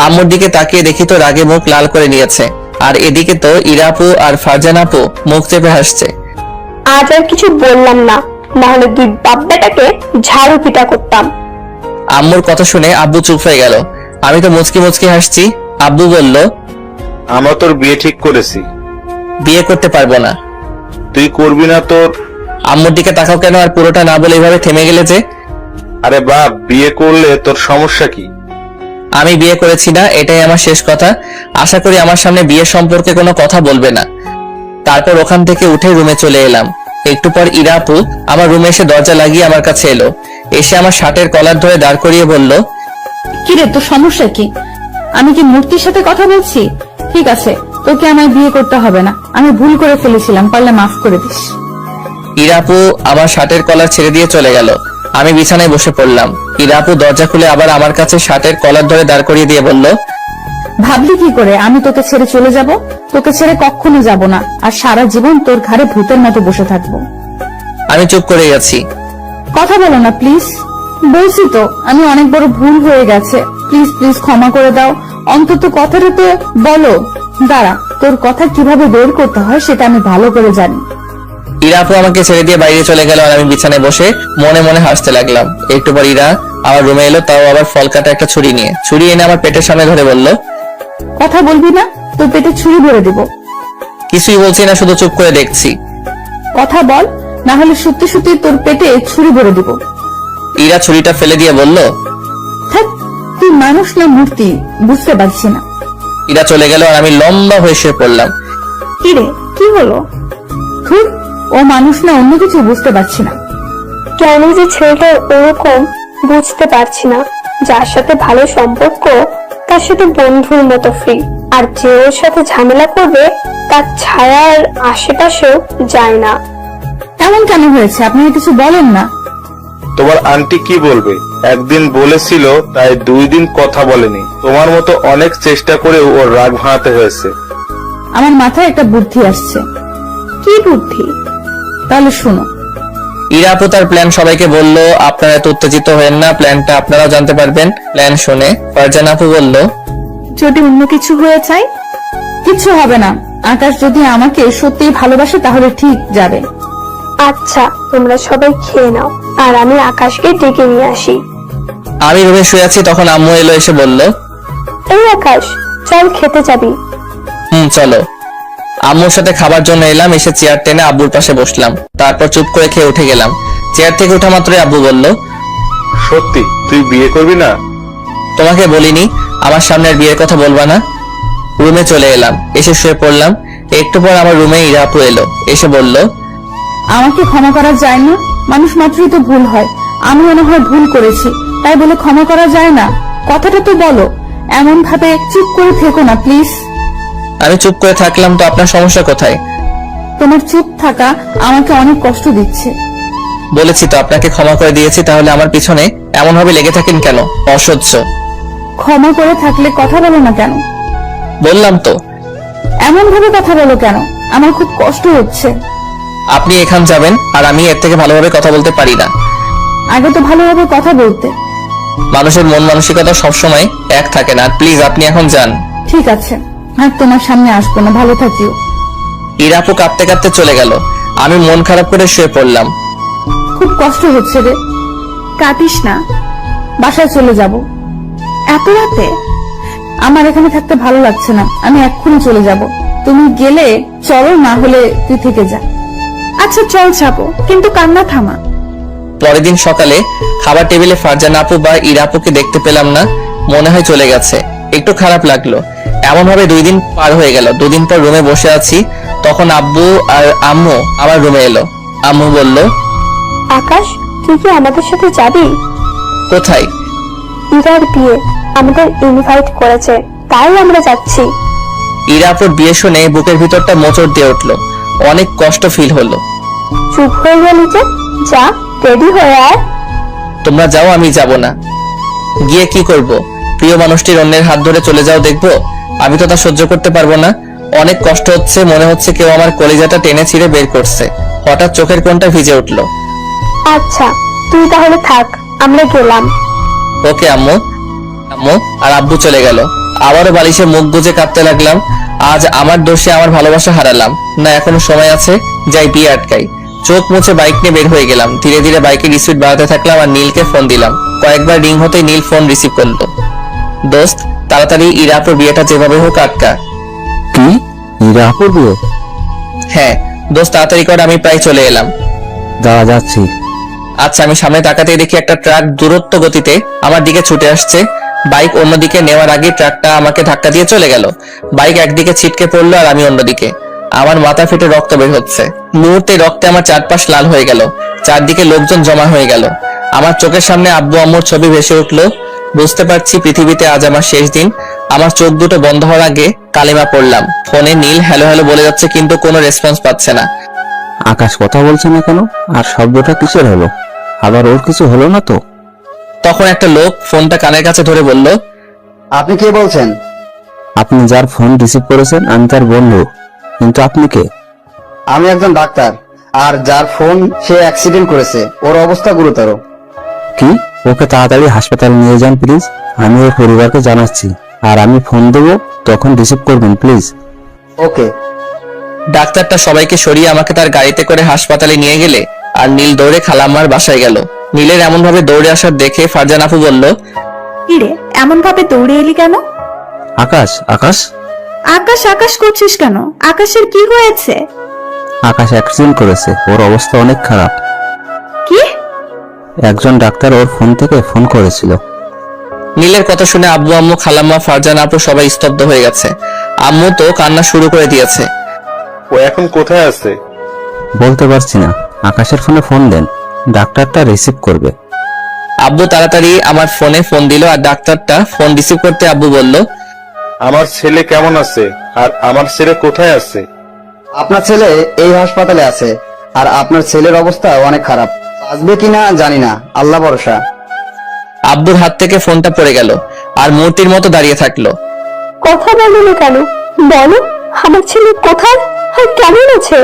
আম্মুর দিকে তাকিয়ে দেখি তো রাগে মুখ লাল করে নিয়েছে, আর এদিকে তো ইরা আপু আর ফারজানা আপু মুখ চেপে হাসছে। আজ আর কিছু বললাম না, নাহলে দুই বাপ বেটাকে ঝাড়ু পিটা করতাম। আম্মুর কথা শুনে আব্বু চুপ হয়ে গেল। আমি তো মুচকি মুচকি হাসছি। আব্বু বলল, আমরা তোর বিয়ে ঠিক করেছি। বিয়ে করতে পারবো না। তুই করবি না তোর? আম্মুর দিকে তাকাও কেন, আর পুরোটা না বলে এইভাবে থেমে গেলে যে? আরে বাপ, বিয়ে করলে তোর সমস্যা কি? আমি বিয়ে করেছি না, এটাই আমার শেষ কথা। আশা করি আমার সামনে বিয়ে সম্পর্কে কোনো কথা বলবে না। তারপর ওখান থেকে উঠে রুমে চলে এলাম। একটু পর ইরা আপু আমার রুমে এসে দরজা লাগিয়ে আমার কাছে এলো। এসে আমার শার্টের কলার ধরে দাঁড় করিয়ে বলল, কিরে, তোর সমস্যা কি? আমি কি মূর্তির সাথে কথা বলছি? ঠিক আছে, তোকে আমায় বিয়ে করতে হবে না। আমি ভুল করে ফেলেছিলাম, পারলে মাফ করে দিস। ইরা আপু আমার শার্টের কলার ছেড়ে দিয়ে চলে গেল। আমি বিছানায় বসে পড়লাম। ইরা আপু দরজা খুলে আবার আমার কাছে শার্টের কলার ধরে দাঁড় করিয়ে দিয়ে বলল, ভাবলি কি করে আমি তোকে ছেড়ে চলে যাব? তোকে ছেড়ে কখনো যাব না, আর সারা জীবন তোর ঘাড়ে ভূতের মতো বসে থাকবো। আমি চুপ করে গেছি। কথা বলো না প্লিজ। বলছি তো, আমি অনেক বড় ভুল হয়ে গেছে। প্লিজ প্লিজ ক্ষমা করে দাও। অন্তত কথাটা তো বলো। দাঁড়া, তোর কথা কিভাবে বের করতে হয় সেটা আমি ভালো করে জানি। ইরা আপু আমাকে ছেড়ে দিয়ে বাইরে চলে গেল, আর আমি বিছানায় বসে মনে মনে হাসতে লাগলাম। একটু পর ইরা আমার রুমে এলো, তাও আবার ফল কাটা একটা ছুরি নিয়ে। ছুরি এনে আমার পেটের সামনে ধরে বলল, কথা বলবি না? তোর পেটে ছুরি ভরে দিব। কিছুই বলছি না, শুধু চুপ করে দেখছি। কথা বল, না হলে সত্যি সত্যি তোর পেটে ছুরি ভরে দিব। ইরা ছুরিটা ফেলে দিয়ে বলল, থাক, তুই মানুষ না মূর্তি বুঝতে পারছি না। ইরা চলে গেল আর আমি লম্বা হয়ে শুয়ে পড়লাম। কি রে, কি হলো? ধুর, ও মানুষ না অন্য কিছু বুঝতে পারছি না। কেন যে ছেলেটা ওরকম বুঝতে পারছি না। যার সাথে ভালো সম্পর্ক তার সাথে বন্ধুর মতো ফ্রি, আর যে ওর সাথে ঝামেলা করবে তার ছায়ার আশেপাশেও যায় না। এমন কেন হয়েছে? আপনি কিছু বলেন না। তোমার আন্টি কি বলবে? একদিন বলেছিল, তাই 2 দিন কথা বলেনি। তোমার মতো অনেক চেষ্টা করেও ওর রাগ ভাঙাতে হয়েছে। আমার মাথায় একটা বুদ্ধি আসছে। কি বুদ্ধি? তাহলে শোনো। ইরা আপু তার প্ল্যান সবাইকে বলল, আপনারা এত উত্তেজিত হয়েন না, প্ল্যানটা আপনারাও জানতে পারবেন। প্ল্যান শুনে ফারজান আপু বলল, যদি অন্য কিছু হয়ে যায়? কিচ্ছু হবে না। আকাশ যদি আমাকে সত্যিই ভালোবাসে তাহলে ঠিক যাবে। আচ্ছা, তোমরা সবাই খেয়ে নাও, আর আমি আকাশকে ডেকে নিয়ে আসি। আমি রুমে শুয়ে আছি, তখন আম্মু এলো, এসে বলল, এই আকাশ, চল খেতে যাবি। চলো। আম্মুর সাথে খাবার জন্য এলাম, এসে চেয়ার টেনে আব্বুর পাশে বসলাম, তারপর চুপ করে খেয়ে উঠে গেলাম। চেয়ার থেকে ওঠা মাত্রই আব্বু বলল, সত্যি তুই বিয়ে করবি না? তোমাকে বলিনি আমার সামনে আর বিয়ের কথা বলবা না? রুমে চলে এলাম, এসে শুয়ে পড়লাম। একটু পর আমার রুমে ইরা আপু এলো, এসে বলল, আমাকে ক্ষমা করা যায় না? মানুষ মাত্রই তো ভুল হয়। আমি মনে হয় ভুল করেছি, তাই বলে ক্ষমা করা যায় না? কথাটা তো বলো। এমন ভাবে চুপ করে থেকো না প্লিজ। আমি চুপ করে থাকলাম তো আপনার সমস্যা কোথায়? তোমার চুপ থাকা আমাকে অনেক কষ্ট দিচ্ছে। বলেছি তো আপনাকে ক্ষমা করে দিয়েছি, তাহলে আমার পিছনে এমন ভাবে লেগে থাকেন কেন? অসহ্য। ক্ষমা করে থাকলে কথা বলো না কেন? বললাম তো। এমন ভাবে কথা বলো কেন? আমার খুব কষ্ট হচ্ছে। আপনি এখান যাবেন, আর আমি এর থেকে ভালোভাবে কথা বলতে পারি না। আগে তো ভালোভাবে কথা বলতে। মানুষের মন মানসিকতা সবসময় এক থাকে না। প্লিজ আপনি এখন যান। ঠিক আছে, আর তোমার সামনে আসবো না। ভালো থাকিও। ইরা আপু কাঁদতে কাঁদতে চলে গেল। আমি মন খারাপ করে শুয়ে পড়লাম। খুব কষ্ট হচ্ছে রে। কাঁদিস না। বাসায় চলে যাব। এত রাতে? আমার এখানে থাকতে ভালো লাগছে না। আমি এক্ষুনি চলে যাব। তুমি গেলে চলো, না হলে তুই থেকে যা। আচ্ছা চল যাবো, কিন্তু কান্না থামা। পরের দিন সকালে খাবার টেবিলে ফারজান আপু বা ইরা আপুকে দেখতে পেলাম না। মনে হয় চলে গেছে। একটু খারাপ লাগলো। এমন ভাবে 2 দিন পার হয়ে গেল। 2 দিন পর রুমে বসে আছি, তখন আব্বু আর আম্মু আমার রুমে এলো। আম্মু বলল, আকাশ, তুই কি আমাদের সাথে যাবি? কোথায়? ইরার বিয়ে, আমাদের ইনভাইট করেছে, তাই আমরা যাচ্ছি। ইরা আপুর বিয়ে শুনে বুকের ভিতরটা মোচড় দিয়ে উঠলো। অনেক কষ্ট ফিল হলো। চুপ হয়ে গেলি যে? যা, রেডি হয়ে আয়। তোমরা যাও, আমি যাব না। গিয়ে কি করব? প্রিয় মানুষটির অন্যের হাত ধরে চলে যাও দেখবো? আমি তো তা সহ্য করতে পারবো না। অনেক কষ্ট হচ্ছে, মনে হচ্ছে কেউ আমার কলিজাটা টেনে ছিঁড়ে বের করছে। হঠাৎ চোখের কোণটা ভিজে উঠলো। আচ্ছা, তুই তাহলে থাক, আমরা গেলাম। ওকে আম্মু। আম্মু আর আব্বু চলে গেল। আবারও বালিশে মুখ গুজে কাঁদতে লাগলাম। আজ আমার দোষে আমার ভালোবাসা হারালাম না, এখনো সময় আছে, যাই বিয়ে আটকাই। চোখ মুছে বাইক নিয়ে বের হয়ে গেলাম। ধীরে ধীরে বাইকের স্পিড বাড়াতে থাকলাম আর নীলকে ফোন দিলাম। কয়েকবার রিং হতেই নীল ফোন রিসিভ করলো। দোস্ত, তাড়াতাড়ি ইরা আপুর বিয়েটা যেভাবে হোক আটকা। কি? ইরা আপুর বিয়ে? হ্যাঁ দোস্ত, তাড়াতাড়ি কর, আমি প্রায় চলে এলাম। দাঁড়া, যাচ্ছি। আচ্ছা, আমি সামনে তাকাতেই দেখি একটা ট্রাক দূরত্ব গতিতে আমার দিকে ছুটে আসছে। বাইক অন্যদিকে নেওয়ার আগে ট্রাকটা আমাকে ধাক্কা দিয়ে চলে গেল। বাইক একদিকে ছিটকে পড়লো আর আমি অন্যদিকে। আমার মাথা ফেটে রক্ত বের হচ্ছে। মুহূর্তে রক্তে আমার চারপাশ লাল হয়ে গেল। চারদিকে লোকজন জমা হয়ে গেল। আমার চোখের সামনে আব্বু আম্মুর ছবি ভেসে উঠলো। বুঝতে পারছি পৃথিবীতে আজ আমার শেষ দিন। আমার চোখ দুটো বন্ধ হওয়ার আগে কালিমা পড়লাম। ফোনে নীল হ্যালো হ্যালো বলে যাচ্ছে, কিন্তু কোনো রেসপন্স পাচ্ছে না। আকাশ কথা বলছে না কেন? আর শব্দটা কিসের হলো? আবার ওর কিছু হলো না তো? তখন একটা লোক ফোনটা কানের কাছে ধরে বলল, আপনি কে বলছেন? আপনি যার ফোন রিসিভ করেছেন আমি তার বন্ধু, কিন্তু আপনি কে? আমি একজন ডাক্তার, আর যার ফোন সে অ্যাক্সিডেন্ট করেছে, ওর অবস্থা গুরুতর। কি? ওকে তাড়াতাড়ি হাসপাতালে নিয়ে যান প্লিজ। আমি ওর পরিবারকে জানাচ্ছি, আর আমি ফোন দেবো, তখন রিসিভ করবেন প্লিজ। ওকে। ডাক্তারটা সবাইকে সরিয়ে আমাকে তার গাড়িতে করে হাসপাতালে নিয়ে গেলে আর নীল দৌড়ে খালাম্মার বাসায় গেল। নীলের এমন ভাবে দৌড়ে আসার দেখে ফারজান আপু বলল, কিরে এমন ভাবে দৌড়ে এলি কেন? আকাশ আকাশ আকাশ আকাশ করছিস কেন? আকাশের কি হয়েছে? আকাশ অ্যাক্সিডেন্ট করেছে, ওর অবস্থা অনেক খারাপ। কি? একজন ডাক্তার ওর ফোন থেকে ফোন করেছিল। নীলের কথা শুনে আব্বু আম্মু খালাম্মা ফারজান আপু সবাই স্তব্ধ হয়ে গেছে। আম্মু তো কান্না শুরু করে দিয়েছে। ও এখন কোথায় আছে? বলতে পারছি না, আকাশের ফোনে ফোন দেন, ডাক্তারটা রিসিভ করবে। আব্বু তাড়াতাড়ি আমার ফোনে ফোন দিল আর ডাক্তারটা ফোন রিসিভ করতে আব্বু বলল, আমার ছেলে কেমন আছে আর আমার ছেলে কোথায় আছে? আপনার ছেলে এই হাসপাতালে আছে, আর আপনার ছেলের অবস্থা অনেক খারাপ। বাঁচবে কিনা জানি না, আল্লাহ ভরসা। আব্বুর হাত থেকে ফোনটা পড়ে গেল আর মূর্তির মতো দাঁড়িয়ে থাকলো। কথা বলো না কেন? বলো আমার ছেলে কোথায় আর কেমন আছে?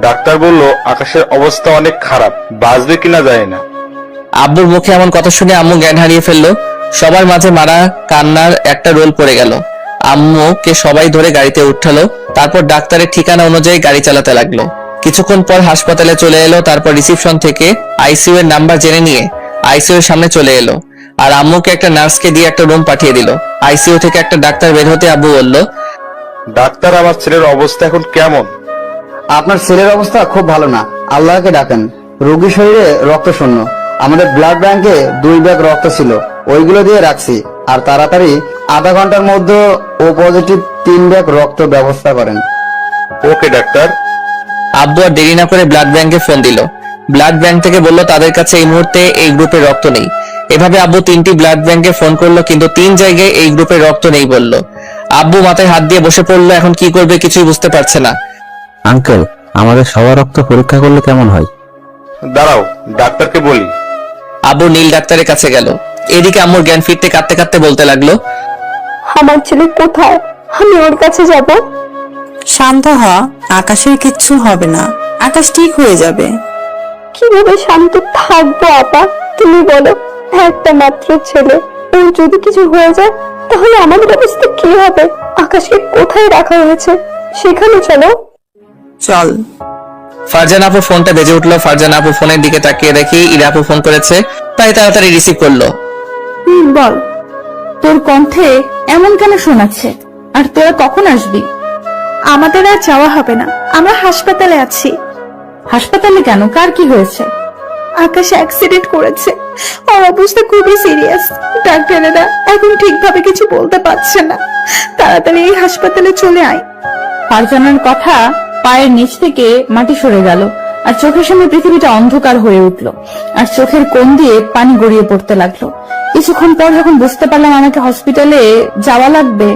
ডাক্তার বলল আকাশের অবস্থা অনেক খারাপ, বাঁচবে কিনা জানি না। আব্বুর মুখে এমন কথা শুনে আম্মু জ্ঞান হারিয়ে ফেললো। সবার মাঝে মারা কান্নার একটা রোল পড়ে গেল। আম্মুকে সবাই ধরে গাড়িতে উঠালো, তারপর ডাক্তারের ঠিকানা অনুযায়ী গাড়ি চালাতে লাগলো। কিছুক্ষণ পর হাসপাতালে চলে এলো। তারপর রিসিপশন থেকে আইসিইউ এর নাম্বার জেনে নিয়ে আইসিইউ এর সামনে চলে এলো আর আম্মুকে একটা নার্সকে দিয়ে একটা রুম পাঠিয়ে দিল। আইসিইউ থেকে একটা ডাক্তার বের হতে আব্বু বলল, ডাক্তার, আমার ছেলের অবস্থা এখন কেমন? আপনার ছেলের অবস্থা খুব ভালো না, আল্লাহকে ডাকেন। রোগীর শরীরে রক্ত শূন্য। আমাদের ব্লাড ব্যাংকে 2 ব্যাগ রক্ত ছিল, ওইগুলো দিয়ে রাখছি। আর তাড়াতাড়ি আধা ঘন্টার মধ্যে ও পজিটিভ 3 ব্যাগ রক্ত ব্যবস্থা করেন। ওকে ডাক্তার। আব্বু আর দেরি না করে ব্লাড ব্যাংকে ফোন দিল। ব্লাড ব্যাংক থেকে বলল তাদের কাছে এই মুহূর্তে এই গ্রুপের রক্ত নেই। এভাবে আব্বু 3টি ব্লাড ব্যাংকে ফোন করলো, কিন্তু 3 জায়গায় এই গ্রুপের রক্ত নেই বলল। আব্বু মাথায় হাত দিয়ে বসে পড়লো, এখন কি করবে কিছুই বুঝতে পারছে না। আঙ্কেল, আমাদের সবার রক্ত পরীক্ষা করলে কেমন হয়? দাঁড়াও, ডাক্তারকে বলি। আব্বু নীল ডাক্তারের কাছে গেল। এদিকে আম্মুর জ্ঞান ফিরতে কাঁদতে কাঁদতে বলতে লাগলো, আমার ছেলে কোথায়? আমি ওর কাছে যাব। শান্ত হ, আকাশের কিচ্ছু হবে না, আকাশ ঠিক হয়ে যাবে। কিভাবে শান্ত থাকবো আপা? তুমি বলো, একটা মাত্র ছেলে, ওর যদি কিছু হয়ে যায় তাহলে আমাদের অবস্থা কি হবে? আকাশকে কোথায় রাখা হয়েছে সেখানে চলো। চল। ফারজান আপু ফোনটা বেজে উঠলো। ফারজান আপু ফোনের দিকে তাকিয়ে দেখি ইরা আপু ফোন করেছে, তাই তাড়াতাড়ি রিসিভ করলো। বল, তোর কণ্ঠে এমন কেন শোনাচ্ছে? আর তোরা কখন আসবি? আমাদের আর যাওয়া হবে না, আমরা হাসপাতালে আছি। হাসপাতালে কেন? কার কি হয়েছে? আকাশ অ্যাক্সিডেন্ট করেছে, ওর অবস্থা খুবই সিরিয়াস। ডাক্তারেরা এখন ঠিকভাবে কিছু বলতে পারছে না, তাড়াতাড়ি এই হাসপাতালে চলে আয়। ফারজানার কথা পায়ের নিচ থেকে মাটি সরে গেল আর চোখের সামনে পৃথিবীটা অন্ধকার হয়ে উঠল আর চোখের কোণ দিয়ে পানি গড়িয়ে পড়তে লাগলো। কিছুক্ষণ পর যখন বুঝতে পারলাম আমাকে হসপিটালে যাওয়া লাগবে,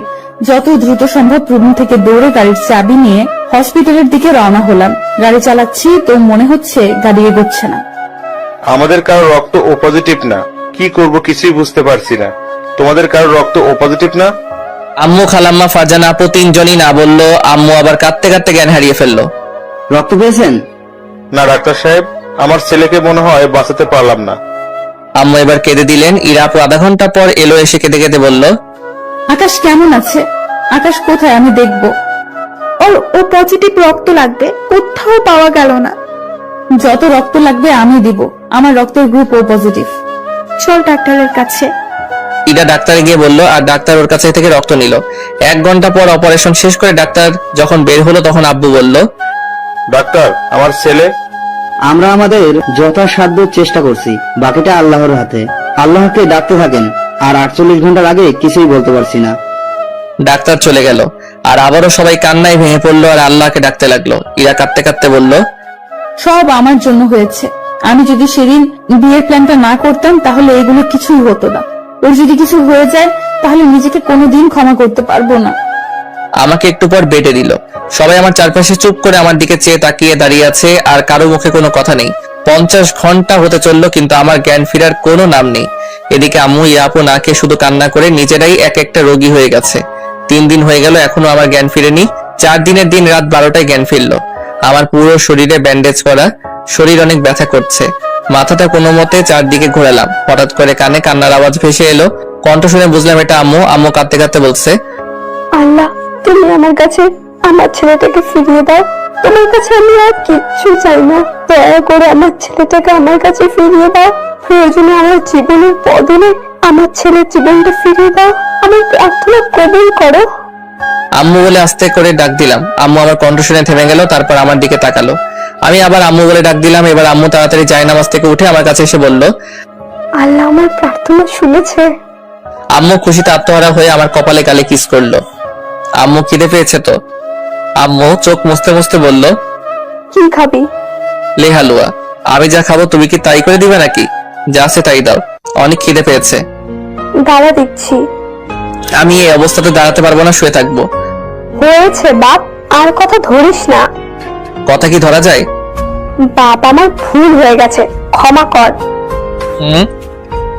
যত দ্রুত সম্ভব রুম থেকে দৌড়ে গাড়ির চাবি নিয়ে হসপিটালের দিকে রওনা হলাম। গাড়ি চালাচ্ছি তো মনে হচ্ছে গাড়ি এগোচ্ছে না। আমাদের কারো রক্ত ও পজিটিভ না, কি করব কিছুই বুঝতে পারছি না। তোমাদের কারো রক্ত ও পজিটিভ না? আম্মু খালাম্মা ফারজান আপু 3 জনই না বললো। আম্মু আবার কাঁদতে কাঁদতে জ্ঞান হারিয়ে ফেললো। রক্ত পেয়েছেন? না ডাক্তার সাহেব, আমার ছেলেকে মনে হয় বাঁচাতে পারলাম না। আম্মু এবার কেঁদে দিলেন। ইরা আপু আধা ঘন্টা পর এলো, এসে কেঁদে কেঁদে বলল, আকাশ কেমন আছে? আকাশ কোথায়? আমি দেখবো। ও পজিটিভ রক্ত লাগবে, কোথাও পাওয়া গেল না। যত রক্ত লাগবে আমি দিব, আমার রক্তের গ্রুপ ও পজিটিভ। চল ডাক্তারের কাছে। ইরা ডাক্তারে গিয়ে বলল আর ডাক্তার ওর কাছে থেকে রক্ত নিল। 1 ঘন্টা পর অপারেশন শেষ করে ডাক্তার যখন বের হলো তখন আব্বু বলল, ডাক্তার, আমার ছেলে? আমরা আমাদের যথাসাধ্য চেষ্টা করছি, বাকিটা আল্লাহর হাতে। আল্লাহকে ডাকতে থাকেন, আর 48 ঘন্টার আগে কিছুই বলতে পারছি না। ডাক্তার চলে গেল আর আবারও সবাই কান্নায় ভেঙে পড়লো আর আল্লাহকে ডাকতে লাগলো। ইরা কাঁদতে কাঁদতে বলল, সব আমার জন্য হয়েছে। আমি যদি সেদিন বিয়ের প্ল্যানটা না করতাম তাহলে এগুলো কিছুই হতো না। ওর যদি কিছু হয়ে যায় তাহলে নিজেকে কোনোদিন ক্ষমা করতে পারবো না। আমাকে একটু পর বেডে দিল। সবাই আমার চারপাশে চুপ করে আমার দিকে চেয়ে তাকিয়ে দাঁড়িয়ে আছে আর কারো মুখে কোনো কথা নেই। 50 ঘন্টা হতে চললো কিন্তু আমার জ্ঞান ফেরার কোনো নাম নেই। এদিকে আম্মু ইরা আপু নাকে শুধু কান্না করে নিজেরাই এক একটা রোগী হয়ে গেছে। 3 দিন হয়ে গেল, এখনো আমার জ্ঞান ফিরেনি। 4 দিনের দিন রাত 12টায় জ্ঞান ফিরলো। আমার পুরো শরীরে ব্যান্ডেজ করা, শরীর অনেক ব্যথা করছে। মাথাটা কোনো মতে চারদিকে ঘোরালাম। হঠাৎ করে কানে কান্নার আওয়াজ ভেসে এলো। কণ্ঠ শুনে বুঝলাম এটা আম্মু। আম্মু কাঁদতে কাঁদতে বলছে, আল্লাহ, তুমি আমার কাছে আমার ছেলেটাকে ফিরিয়ে দাও। তোমার কাছে আমি আর কিচ্ছু চাই না। দয়া করে আমার ছেলেটাকে আমার কাছে ফিরিয়ে দাও। প্রয়োজনে আমার জীবনের বদলে আমার ছেলের জীবনটা ফিরিয়ে দাও। আমার প্রার্থনা কবুল করো। আম্মু বলে আস্তে করে ডাক দিলাম। আম্মু আমার কণ্ঠ শুনে থেমে গেল, তারপর আমার দিকে তাকালো। আমি আবার আম্মু বলে ডাক দিলাম। এবার আম্মু তাড়াতাড়ি জায়নামাজ থেকে উঠে আমার কাছে এসে বলল, আল্লাহ আমার প্রার্থনা শুনেছে। আম্মু খুশিতে আত্মহারা হয়ে আমার কপালে গালে কিস করলো। আম্মু খিদে পেয়েছে তো? আম্মু চোখ মুছতে মুছতে বলল, কি খাবি? লে হালুয়া। আমি যা খাবো তুমি কি তাই করে দিবে নাকি? যা আছে তাই দাও, অনেক খিদে পেয়েছে। দাঁড়া দিচ্ছি। আমি এই অবস্থাতে দাঁড়াতে পারবো না, শুয়ে থাকবো। হয়েছে বাপ, আর কথা ধরিস না। কথা কি ধরা যায়? বাপ, আমার ভুল হয়ে গেছে, ক্ষমা কর।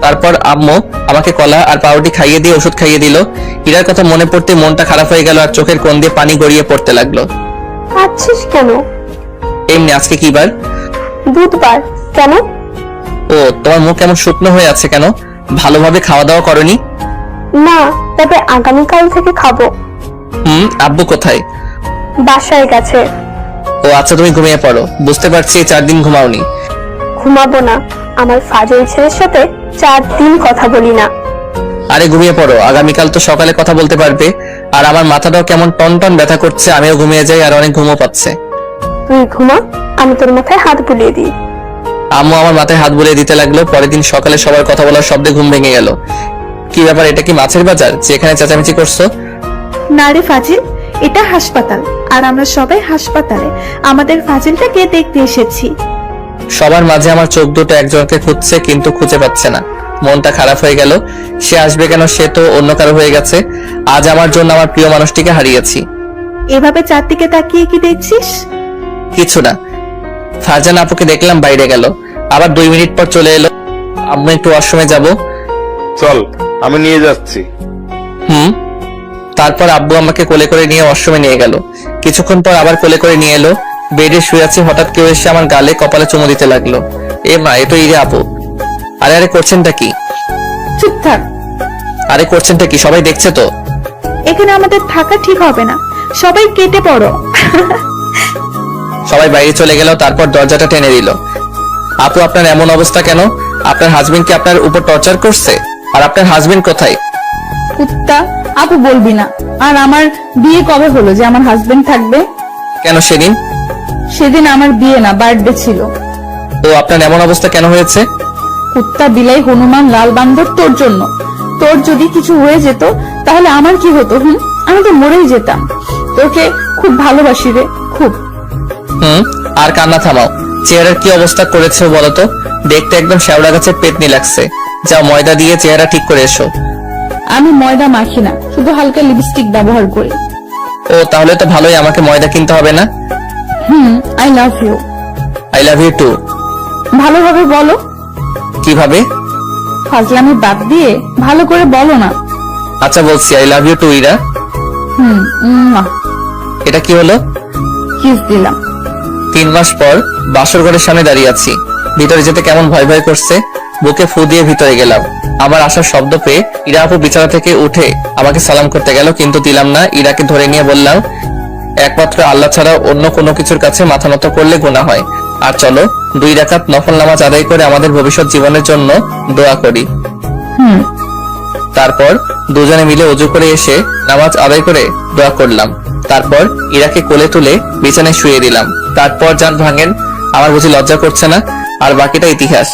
তারপর আম্মু আমাকে কলা আর পাউরুটি খাইয়ে দিয়ে ওষুধ খাইয়ে দিল। ইরার কথা মনে পড়তে মনটা খারাপ হয়ে গেল আর চোখের কোণ দিয়ে পানি গড়িয়ে পড়তে লাগলো। কাঁদছিস কেন? এমনি। আজকে কি বার? বুধবার। কেন? ও, তোমার মুখ কেমন শুকনো হয়ে আছে কেন? ভালোভাবে খাওয়া দাওয়া করনি? না, তবে আগামীকাল থেকে খাবো। আব্বু কোথায়? বাসায় গেছে। ও আচ্ছা, তুমি ঘুমিয়ে পড়ো। বুঝতে পারছি 4 দিন ঘুমাওনি। ঘুমাবো না, আমার ফাজিল ছেলের সাথে 4 দিন কথা বলি না। আরে ঘুমিয়ে পড়ো, আগামীকাল তো সকালে কথা বলতে পারবে। আর আমার মাথাটাও কেমন টন টন ব্যথা করছে, আমিও ঘুমিয়ে যাই আর অনেক ঘুমও পাচ্ছে। তুই ঘুমা, আমি তোর মাথায় হাত বুলিয়ে দিই। আম্মু আমার মাথায় হাত বুলিয়ে দিতে লাগলো। পরের দিন সকালে সবার কথা বলার শব্দে ঘুম ভেঙে গেল। কি ব্যাপার, এটা কি মাছের বাজার যেখানে চেঁচামেচি করছো? না রে ফাজিল, এটা হাসপাতাল, আর আমরা সবাই হাসপাতালে আমাদের ফাজিলটাকে দেখতে এসেছি। সবার মাঝে আমার চোখ দুটো একজনকে খুঁজছে, কিন্তু খুঁজে পাচ্ছে না। মনটা খারাপ হয়ে গেল। সে আসবে কেন? সে তো অন্য কারো হয়ে গেছে। আজ আমার জন্য আমার প্রিয় মানুষটিকে হারিয়েছি। এভাবে চারদিকে তাকিয়ে কি দেখছিস? কিছু না। ফারজানা আপুকে দেখলাম বাইরে গেল, আবার 2 মিনিট পর চলে এলো। আম্মু একটু ওয়াশরুমে যাব। চল, আমি নিয়ে যাচ্ছি। তারপর আব্বু আমাকে কোলে করে নিয়ে ওয়াশরুমে নিয়ে গেল। কিছুক্ষণ পর আবার কোলে করে নিয়ে এলো। বেডে শুয়ে আছি, হঠাৎ কেউ এসে আমার গালে কপালে চুমু দিতে লাগলো। এ মা, এ তো ইরে আপু। আরে আরে করছেনটা কি? চুপ থাক। আরে করছেনটা কি? সবাই দেখছে তো। এখানে আমাদের থাকা ঠিক হবে না, সবাই কেটে পড়ো। সবাই বাইরে চলে গেল। তারপর দরজাটা টেনে দিল। আপু, আপনার এমন অবস্থা কেন? আপনার হাজবেন্ড কি আপনার উপর টর্চার করছে? আর আপনার হাজবেন্ড কোথায়? কুত্তা, আপু বলবি না। আর আমার বিয়ে কবে হলো যে আমার হাজবেন্ড থাকবে? কেন সেদিন? সেদিন আমার বিয়ে না, বার্থডে ছিল। ও, আপনার এমন অবস্থা কেন হয়েছে? কুত্তা, বিলাই, হনুমান, লাল বান্দর, তোর জন্য। তোর যদি কিছু হয়ে যেত তাহলে আমার কি হতো? আমি তো মরেই যেতাম। তোকে খুব ভালোবাসি রে, খুব। আর কান্না থামাও। চেহারার কি অবস্থা করেছে বলতো? দেখতে একদম শ্যাওড়া গাছের পেতনি লাগছে। যাও, ময়দা দিয়ে চেহারা ঠিক করে এসো। আমি ময়দা মাখি না, শুধু হালকা লিপস্টিক ব্যবহার করি। ও, তাহলে তো ভালোই, আমাকে ময়দা কিনতে হবে না। I love you. I love you too. ভালোভাবে বলো। কিভাবে? ফাজলামি বাদ দিয়ে ভালো করে বলো না। আচ্ছা বলছি, I love you too Ira. এটা কি হলো? কিস দিলাম। 3 মাস পর বাসর ঘরের সামনে দাঁড়িয়ে আছি। ভিতরে যেতে কেমন ভয় ভয় করছে। বুকে ফু দিয়ে ভিতরে গেলাম। আমার আসার শব্দ পেয়ে ইরা আপু বিছানা থেকে উঠে আমাকে সালাম করতে গেল, কিন্তু দিলাম না। ইরাকে ধরে নিয়ে বললাম, একমাত্র আল্লাহ ছাড়া অন্য কোনো কিছুর কাছে মাথা নত করলে গুনাহ হয়। আর চলো 2 রাকাত নফল নামাজ আদায় করে আমাদের ভবিষ্যৎ জীবনের জন্য দোয়া করি। তারপর দুজনে মিলে ওযু করে এসে নামাজ আদায় করে দোয়া করলাম। তারপর ইরাকে কোলে তুলে বিছানায় শুয়ে দিলাম। তারপর জান ভাঙেন। আমার বুঝি লজ্জা করছে না? আর বাকিটা ইতিহাস।